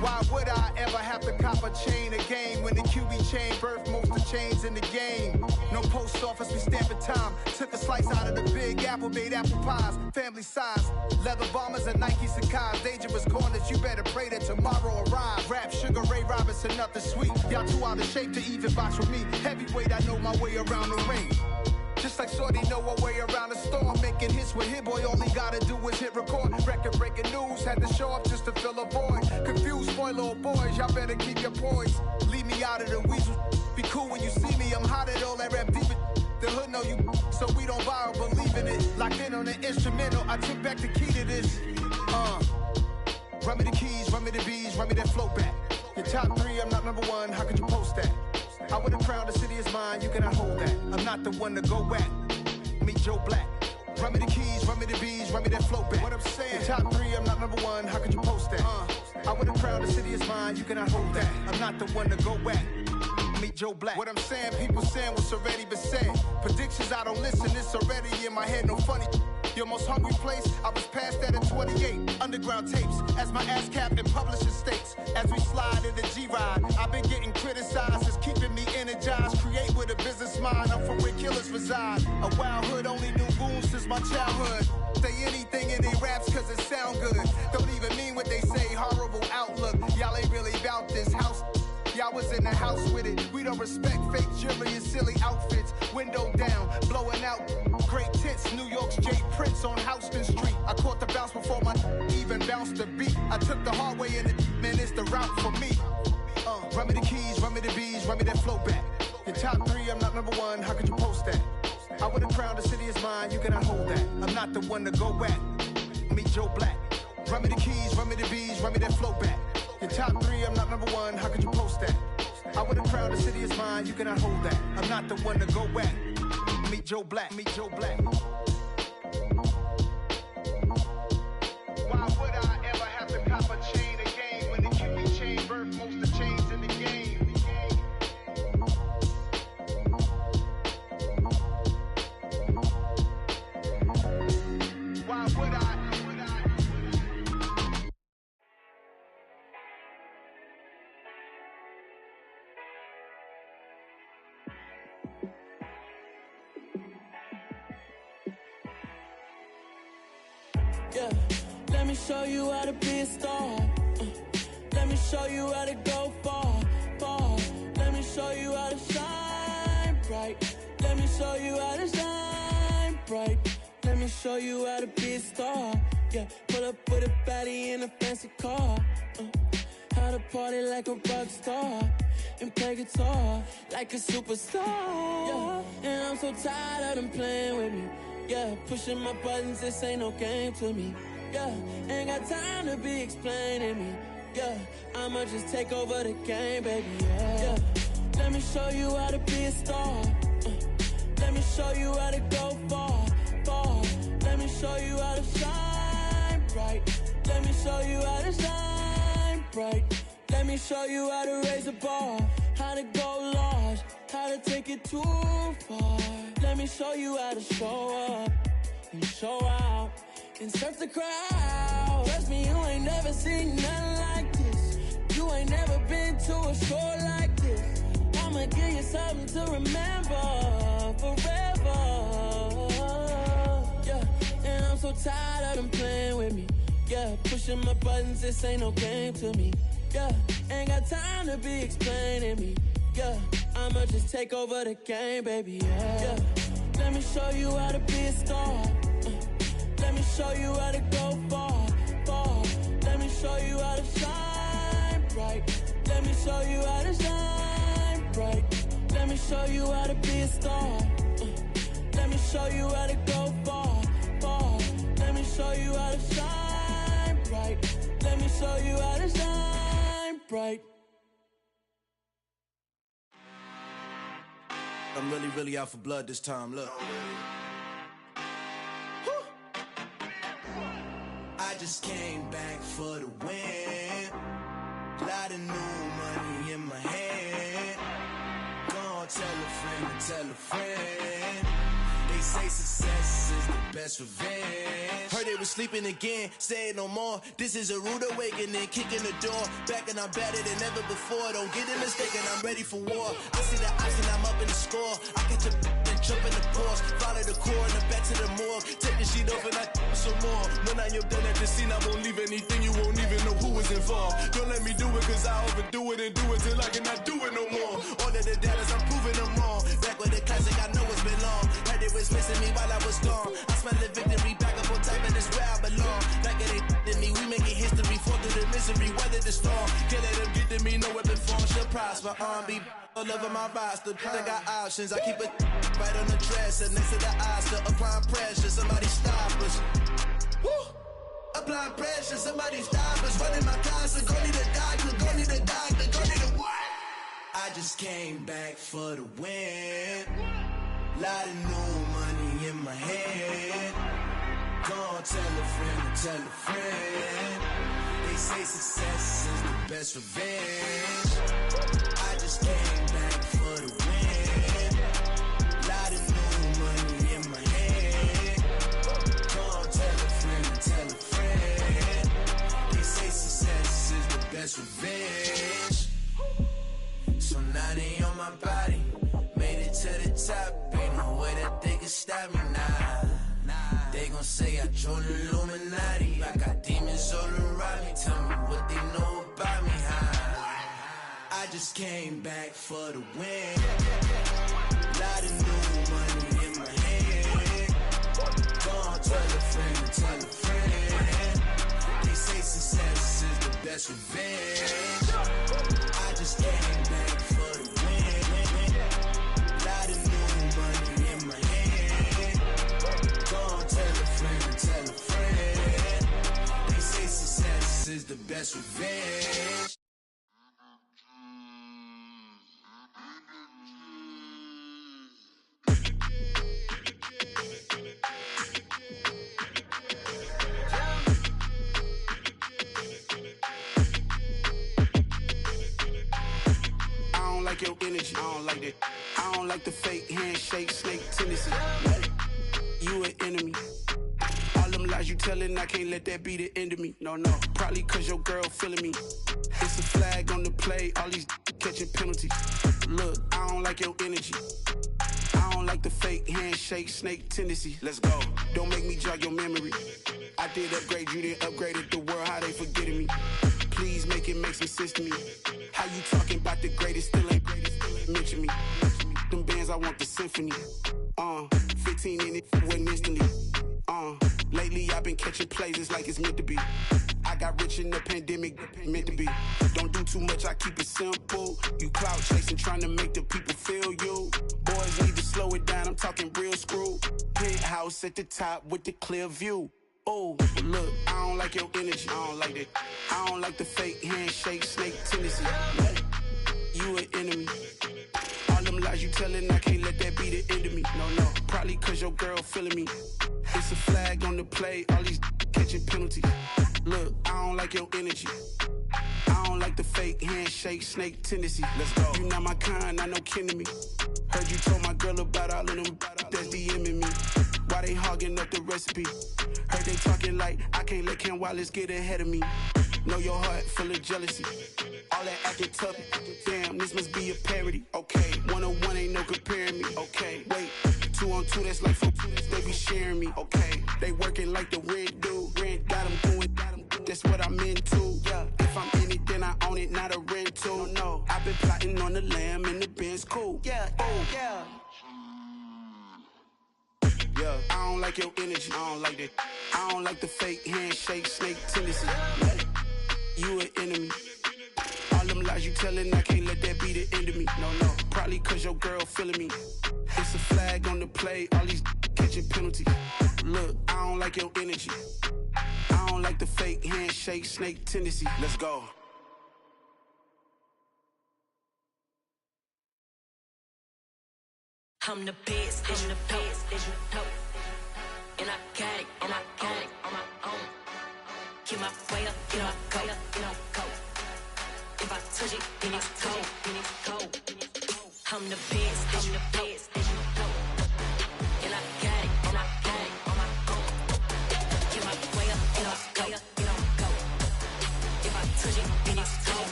Why would I ever have to cop a chain again when the QB chain birthed most of the chains in the game? No post office, we stamping time. Took a slice out of the big apple, made apple pies, family size. Leather bombers and Nike Sacai's. Dangerous corners, you better pray that tomorrow arrives. Rap, Sugar Ray Robinson, nothing sweet. Y'all too out of shape to even box with me. Heavyweight, I know my way around the ring. Just like Shorty know her way around the storm. Making hits with Hit Boy, all he gotta do is hit record. Record breaking news, had to show up just to fill a void. Confused, spoiled little boys, y'all better keep your poise. Leave me out of the weasel. Be cool when you see me, I'm hot at all that rap deep. The hood know you, so we don't borrow, believe in it. Locked in on the instrumental, I took back the key to this. Run me the keys, run me the bees, run me that flow back. Your top 3, I'm not number 1, how could you post that? I would have crowned the city is mine, you cannot hold that. I'm not the one to go at. Meet Joe Black. Run me the keys, run me the bees, run me that flow back. What I'm saying, your top 3, I'm not number 1, how could you post that? I would have crowned the city is mine, you cannot hold that. I'm not the one to go at. Meet Joe Black. What I'm saying, people saying what's already been said. Predictions, I don't listen, it's already in my head, no funny. Your most hungry place, I was past that at 28. Underground tapes, as my ass cap in publishing states. As we slide in the G-Ride, I've been getting criticized, it's keeping me energized. Create with a business mind, I'm from where killers reside. A wild hood, only knew goons since my childhood. Say anything in they raps cause it sound good. Don't even mean what they say, horrible outlook. Y'all ain't really about this house. Y'all was in the house with it. We don't respect fake jewelry and silly outfits. Window down, blowing out. Great tits, New York's J. Prince on Houston Street. I caught the bounce before my even bounced the beat. I took the hard way and man, it's the route for me. Run me the keys, run me the bees, run me that flow back. Your top 3, I'm not number 1, how could you post that? I would have crowned the city is mine, you cannot hold that. I'm not the one to go at. Meet Joe Black. Run me the keys, run me the bees, run me that flow back. Your top 3, I'm not number 1, how could you post that? I would have crowned the city is mine, you cannot hold that. I'm not the one to go at. Meet Joe Black, meet Joe Black. Why would I ever have to cop a chain again when the QB chain birthed most of the chains in the game? Why would I? Yeah, let me show you how to be a star. Let me show you how to go far, far. Let me show you how to shine bright. Let me show you how to shine bright. Let me show you how to be a star. Yeah, pull up with a baddie in a fancy car. How to party like a rock star and play guitar like a superstar. Yeah, and I'm so tired of them playing with me. Yeah, pushing my buttons, this ain't no game to me. Yeah, ain't got time to be explaining me. Yeah, I'ma just take over the game, baby. Yeah, let me show you how to be a star. Let me show you how to go far, far. Let me show you how to shine bright. Let me show you how to shine bright. Let me show you how to raise a bar, how to go large, how to take it too far. Let me show you how to show up and show out and surf the crowd. Trust me, you ain't never seen nothing like this. You ain't never been to a show like this. I'ma give you something to remember forever. Yeah, and I'm so tired of them playing with me. Yeah, pushing my buttons, this ain't no game to me. Yeah, ain't got time to be explaining me. Yeah, I'ma just take over the game, baby. Yeah, let me show you how to be a star. Let me show you how to go far, far. Let me show you how to shine bright. Let me show you how to shine bright. Let me show you how to be a star. Let me show you how to go far, far. Let me show you how to shine bright. Let me show you how to shine bright. I'm really out for blood this time, look. I just came back for the win. Lot of new money in my hand. Gonna tell a friend to tell a friend. They say success is the best revenge. Heard they was sleeping again, say it no more. This is a rude awakening, kicking the door. Back and I'm better than ever before. Don't get it mistaken, I'm ready for war. I see the option, I'm up in the score. I catch a and jump in the Porsche. Follow the core and the back to the morgue. Take the sheet off and I some more. When I am done at the scene, I won't leave anything. You won't even know who is involved. Don't let me do it cause I overdo it and do it till I cannot do it no more. All of the data's, I'm proving them wrong. Back with the classic, I know it's been long. Heard it was missing me while I was gone. I smell the victory back up on top and it's where I belong. Like it ain't to me, we making history. Fall through the misery, weather the storm. Can't let them get to me, no weapon form shall prosper. Be all over my roster, I got options. I keep it right on the dresser, next to the eyes, still applying pressure. Somebody stop us. Woo! Apply my pressure. Somebody stop us, running my closet. Go need a doctor, go need a doctor, go need a what? I just came back for the win. Lot of new money in my head. Go tell a friend, tell a friend. They say success is the best revenge. I just came back for the win. Lot of new money in my head. Go tell a friend. They say success is the best revenge. So now they on my body. Made it to the top. Ain't no way that they can stop me now. They gon' say I joined the Illuminati. I got demons all around me. Tell me what they know about me, huh? I just came back for the win. Lot of new money in my head. Go on, tell a friend. They say success is the best revenge. I just came back for the win. Lot of new money in my head. Go on, tell a friend. They say success is the best revenge. I don't like your energy. I don't like that. I don't like the fake handshake, snake tendency. You an enemy. All them lies you telling, I can't let that be the end of me. No, probably cause your girl feeling me. It's a flag on the play, all these catching penalties. Look, I don't like your energy. I don't like the fake handshake, snake tendency. Let's go. Don't make me jog your memory. I did upgrade, you didn't upgrade it. The world, how they forgetting me. Please make it make some sense to me. How you talking about the greatest, still ain't mention me. Them bands, I want the symphony. 15 in it, went instantly. Lately I've been catching plays, it's like it's meant to be. I got rich in the pandemic, meant to be. Don't do too much, I keep it simple. You clout chasing, trying to make the people feel you. Boys need to slow it down, I'm talking real screw. Penthouse at the top with the clear view. Oh, look, I don't like your energy, I don't like that. I don't like the fake handshake, snake tendency. You an enemy. All them lies you telling, I can't let that be the end of me. No, probably cause your girl feeling me. It's a flag on the play, all these catching penalties. Look, I don't like your energy. I don't like the fake handshake, snake tendency. Let's go. You not my kind, I know kin to me. Heard you told my girl about all of them that's DMing me. Why they hogging up the recipe? Heard they talking like I can't let Ken Wallace get ahead of me. Know your heart full of jealousy. All that acting tough, damn, this must be a parody. Okay, 1-on-1 ain't no comparing me. Okay, wait, 2-on-2, that's like 4, they be sharing me. Okay, they working like the rent dude. Rent got them doing, that's what I'm into. Yeah, if I'm in it, then I own it, not a rental. No, I've been plotting on the lamb and the Benz cool. Yeah, oh, yeah. Yeah, I don't like your energy, I don't like that. I don't like the fake handshake, snake tendency. You an enemy. All them lies you telling, I can't let that be the end of me. No, probably cause your girl feeling me. It's a flag on the play, all these catching penalties. Look, I don't like your energy. I don't like the fake handshake, snake tendency. Let's go. I'm the best, I'm the best, as you know. And I got it on my own. Get my way up, get my go. If I touch it, then it's cold, I'm the best, as you know. And I got it on my own. Get my way up, get my go. If I touch it, then it's cold.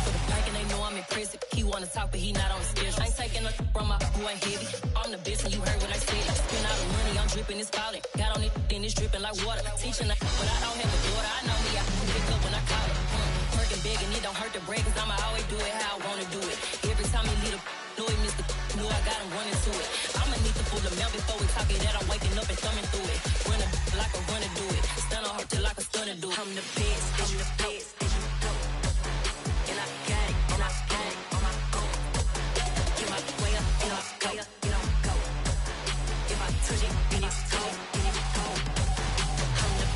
For the back and they know I'm impressive. He wanna talk, but he not on the schedule. I ain't taking a from my boy heavy. I'm the best and you heard what I said. Spend all the money, I'm dripping, it's falling. Got on it, then it's dripping like water. Teaching her, but I don't have a daughter. I know me, I can pick up when I call her. Working big and it don't hurt the break, cause I'ma always do it how I wanna do it. Every time he leave the know he missed the know I got him running to it. I'ma need to pull the mail before we talk it that I'm waking up and thumbing through it. Run a like a runner do it. Stun on her till like a stunner do it. I'm the best, I'm the best. And I got it on my own. Get my way up, get my go. If I touch it, then it's cold. I'm the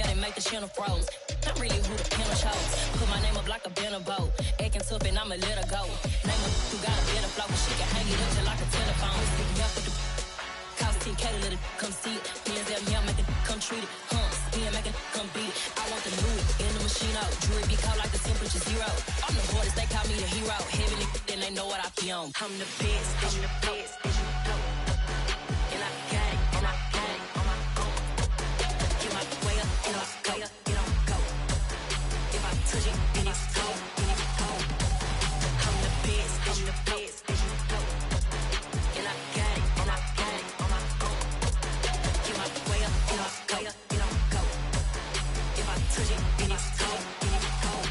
yeah, they make the channel froze. I'm really who the piano shows. Put my name up like a banner boat. Acting tough and I'ma let her go. Name her who got a better flow, but she can hang it up just like a telephone. Stick me up with the cost 10K to let it come see it. Hands at me, I make it come treat it. Spin, make it come beat it. I want the new in the machine out. Jewelry be caught like the temperature 0. I'm the hardest, they call me the hero. Heavy then they know what I be on. I'm the best, I'm the best, and you know. And I got it, and I got it on my own. Get my way up, get on go, get on go. If I touch it, then it's cold, then it's cold. I'm the best, and you know. And I got it, and I got it on my own. Get my way up, get on go, get on go. If I touch it, then it's cold, then it's cold.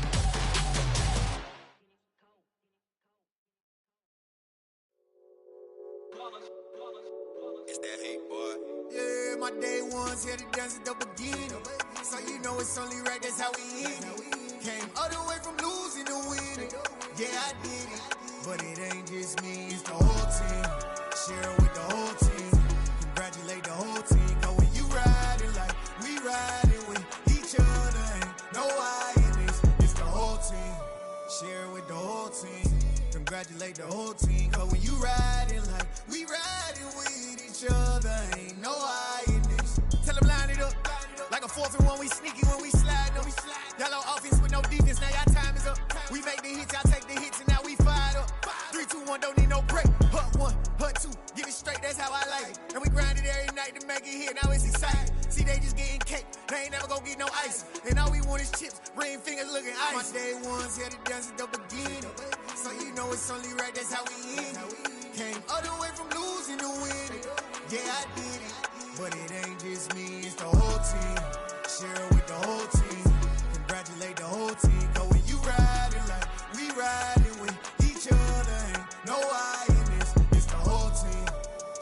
It's that hate, boy. Yeah, my day ones here to dance at the beginning. So you know it's only right, that's how we end it. Came all the way from losing to winning. Yeah, I did it. But it ain't just me, it's the whole team. Share with the whole team. Congratulate the whole team. Cause when you riding like we riding with each other, ain't no I in this. It's the whole team. Share with the whole team. Congratulate the whole team. Cause when you riding like we riding with each other, ain't no I in this. Tell them line it up. Like a 4th and 1, we sneaky when we slide up. Y'all on offense with no defense, now y'all time is up. We make the hits, y'all take the hits, and now we fired up. 3, 2, 1, don't need no break. Hut 1, hut 2, get it straight, that's how I like it. And we grind it every night to make it hit, now it's exciting. See, they just getting cake, they ain't never gonna get no ice. And all we want is chips, ring fingers looking ice. My day ones here to dance at the beginning. So you know it's only right, that's how we end it. Came all the way from losing to winning. Yeah, I did it. But it ain't just me, it's the whole team. Share with the whole team. Congratulate the whole team. Cause when you riding like we riding with each other, ain't no I in this. It's the whole team.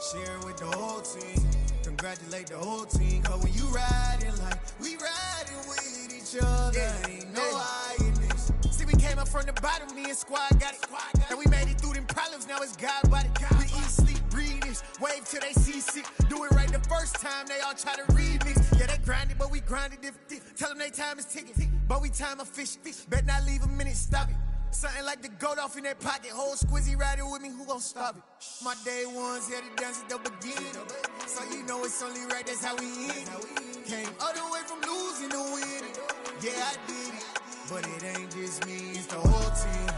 Share with the whole team. Congratulate the whole team. Cause when you riding like we riding with each other, ain't no I in this. See, we came up from the bottom, me and squad got it. And we made it through them problems, now it's God body. We eat, sleep, breathe this, wave till they see sick. Do it right the first time, they all try to remix. Yeah, they grinded, but we grinded different. Tell them they time is ticking, but we time a fish. Bet not leave a minute, stop it. Something like the goat off in that pocket. Whole squizzy riding with me, who gon' stop it? My day ones here to dance at the beginning. So you know it's only right, that's how we end it. Came all the way from losing to winning. Yeah, I did it. But it ain't just me, it's the whole team.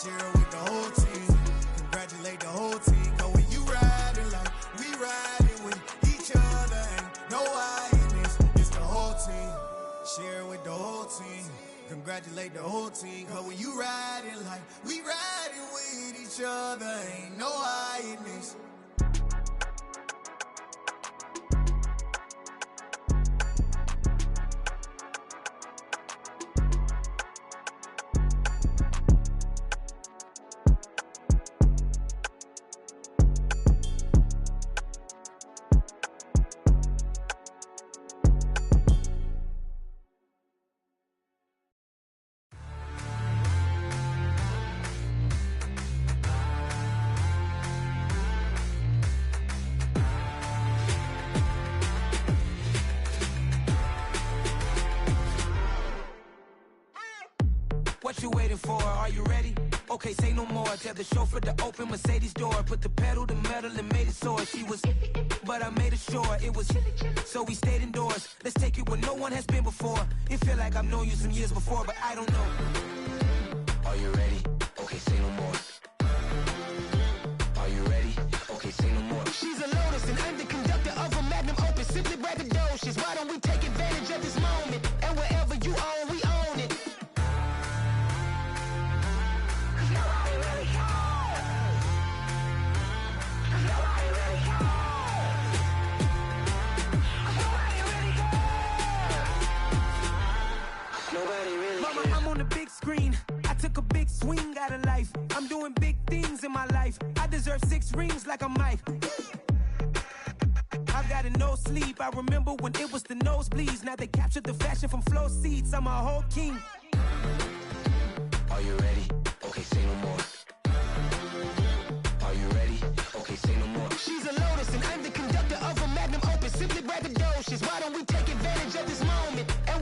Share with the whole team. Congratulate the whole team. Cause when you riding like we riding with each other, ain't no I in this. It's the whole team. Share with the whole team. Congratulate the whole team. Cause when you riding like we riding with each other, ain't no I in this. What you waiting for? Are you ready? Okay, say no more. Tell the chauffeur to open Mercedes door. Put the pedal to metal and made it soar. She was, but I made it sure it was. So we stayed indoors. Let's take it where no one has been before. It feel like I've known you some years before, but I don't know. Are you ready? Okay, say no more. Are you ready? Okay, say no more. She's a Lotus and I'm the conductor of a Magnum Opus. Simply braggadocious. Why don't we take advantage of this moment? And wherever you own, we own it. Mama, I'm on the big screen. I took a big swing out of life. I'm doing big things in my life. I deserve 6 rings like a Mike. I've got no sleep. I remember when it was the nosebleeds. Now they captured the fashion from flow seats. I'm a whole king. Are you ready? Okay, say no more. Are you ready? Okay, say no more. She's a Lotus and I'm the conductor of a Magnum Opus. Simply braggadocious. Why don't we take advantage of this moment? And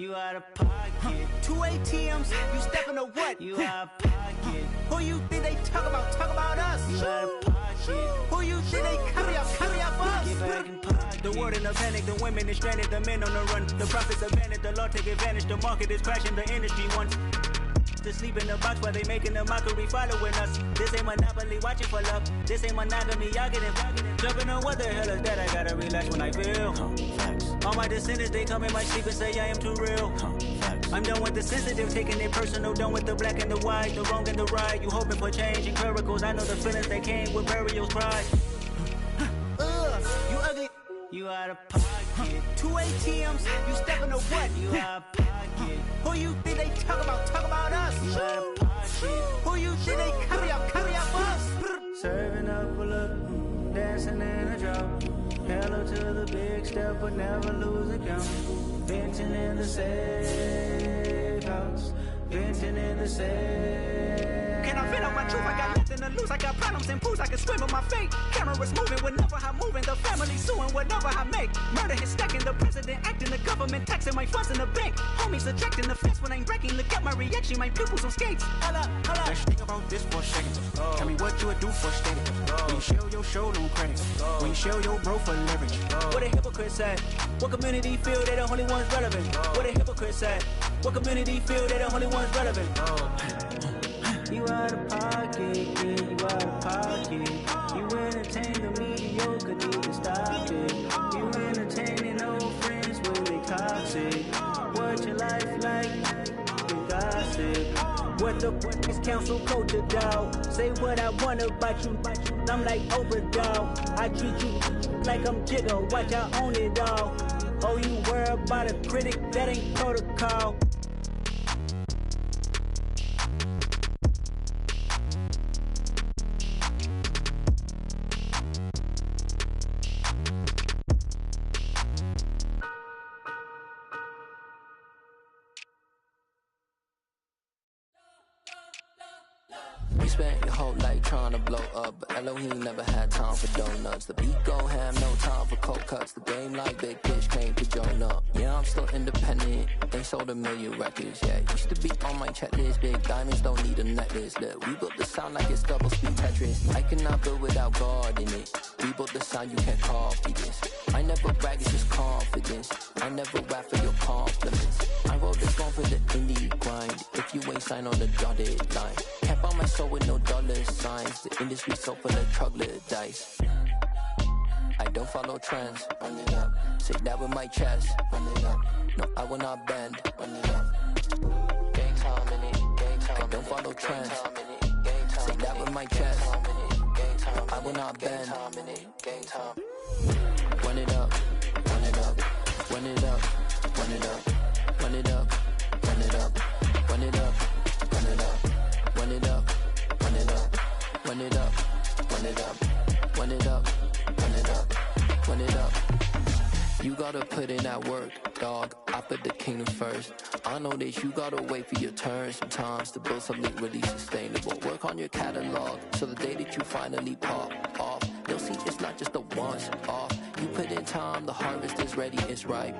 You out of pocket. 2 ATMs, you stepping to what? You out of pocket. Who you think they talk about? Talk about us. You out of pocket. Who you think they carry up for us? Get back in pocket. The world in a panic, the women is stranded, the men on the run. The profits advantage, the law take advantage. The market is crashing, the industry wants to sleep in the box while they making a mockery following us. This ain't monopoly, watching for love. This ain't monogamy, y'all getting jumping on what the hell is that? I gotta relax when I feel. All my descendants, they come in my sleep and say I am too real. I'm done with the sensitive, taking it personal. Done with the black and the white, the wrong and the right. You hoping for change and miracles. I know the feelings that came with burials, pride. You ugly. You out of pocket. 2 ATMs, you stepping to what? You out of pocket. Who you think they talk about? Talk about us. You out of pocket. Who you think they carry up us? Serving up a look, dancing in a drop. Hello to the big step, but never lose a count. Venting in the safe house. Venting in the safe. Can I vent out my truth? I got nothing to lose. I got problems and pools. I can swim with my fate. Cameras moving whenever I'm moving. The family suing whatever I make. Murder is stacking. The president acting. The government taxing my funds in the bank. Homies ejecting the fence when I'm wrecking. Look at my reaction. My pupils on skates. Holla, holla. Let's think about this for a second. Tell me what you would do for steady. When you show your show, don't credit. When you show your bro for leverage. What a hypocrite said. What community feel they the only ones relevant? What a hypocrite said. What community feel they the only ones relevant? You out of pocket, yeah, you out of pocket. You entertain the mediocre, need to stop it. You entertaining old friends when they toxic. What your life like? You gossip. What the fuck is council culture, dog? Say what I want about you. I'm like Oprah, dog. I treat you like I'm Jigga. Watch I own it, dog. Oh, you worry about a critic? That ain't protocol. We spent your whole life trying to blow up, but Elohim never had time for donuts. The beat gon' have no time for cold cuts. The game like Big Fish came to join up. Yeah, I'm still independent. They sold 1 million records. Yeah, used to be on my checklist. Big diamonds don't need a necklace. Look, we built the sound like it's double speed Tetris. I cannot build without God in it. We built the sound, you can't copy this. I never brag, it's just confidence. I never rap for your compliments. I wrote this song for the indie grind. If you ain't signed on the dotted line, can't buy my soul with no dollar signs. The industry so full of troglodytes. I don't follow trends. Run it up. Say that with my chest. Run it up. No, I will not bend. Run it up. Gang time in it. Gang time. I don't follow trends. Say that with my chest. I will not bend. Gang time. Run it up. Run it up. Run it up. Run it up. Run it up. Run it up. Run it up. Run it up. Run it up. Run it up. Run it up. Run it up. Run it up. Run it up. Run it up. You gotta put in that work, dog. I put the kingdom first. I know that you gotta wait for your turn sometimes to build something really sustainable. Work on your catalog so the day that you finally pop off, you'll see it's not just a once off. You put in time, the harvest is ready, it's ripe.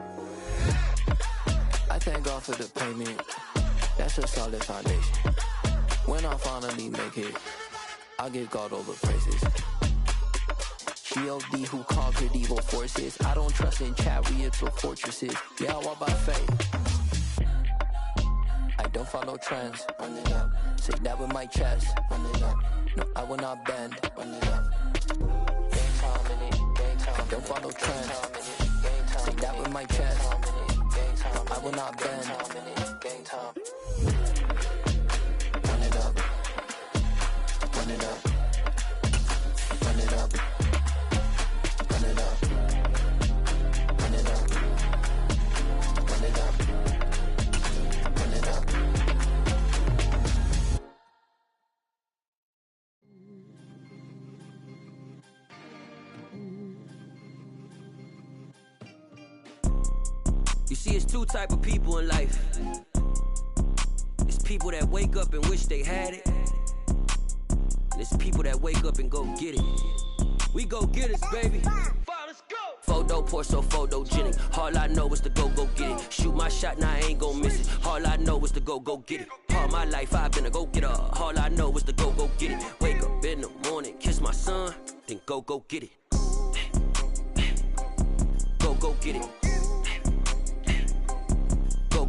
I thank God for the payment. That's a solid foundation. When I finally make it, I give God all the praises. G.O.D. who conquered evil forces. I don't trust in chariots or fortresses. Yeah, I walk by faith. I don't follow trends. Run it up. Say that with my chest. Run it up. No, I will not bend. Run it up. Gang time in it. Gang time. I don't follow trends. Say that with my chest. I will not bend. Gang time. Run it up. Run it up. Run it up. Run it up. Run it up. Run it up. Run it up. You see, it's two type of people in life. It's people that wake up and wish they had it. And it's people that wake up and go get it. We go get it, baby. 4 Photo poor, so photogenic. All I know is to go get it. Shoot my shot, now I ain't gon' miss it. All I know is to go get it. All my life I've been a go-getter. All I know is to go get it. Wake up in the morning, kiss my son, then go get it. Go get it.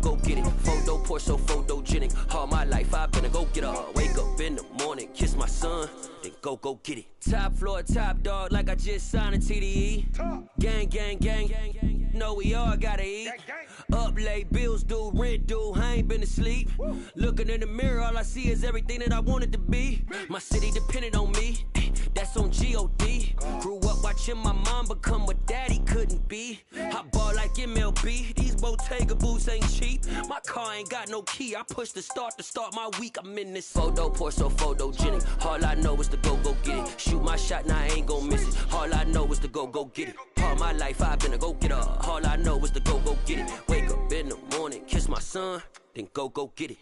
Go get it. Photo poor, so photogenic. All my life I've been a go-getter. Wake up in the morning, kiss my son, then go get it. Top floor, top dog, like I just signed a TDE. Gang, gang, gang, gang, gang. Know we all gotta eat. Up late, bills due, rent due, I ain't been asleep. Looking in the mirror, all I see is everything that I wanted to be. My city depended on me, that's on G.O.D. Grew up watching my mom become what daddy couldn't be. I ball like MLB, these Bottega boots ain't cheap. My car ain't got no key, I push the start to start my week. I'm in this photo poor, so photogenic. All I know is to go get it. Shoot my shot, now I ain't gon' miss it. All I know is to go get it. All my life I've been a go-getter. All I know is to go get it. Wake up in the morning, kiss my son, then go get it.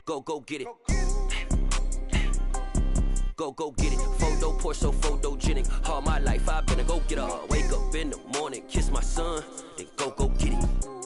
Go get it. Go get it. Photo poor, so photogenic. All my life I've been a go-getter. Wake up in the morning, kiss my son, then go get it.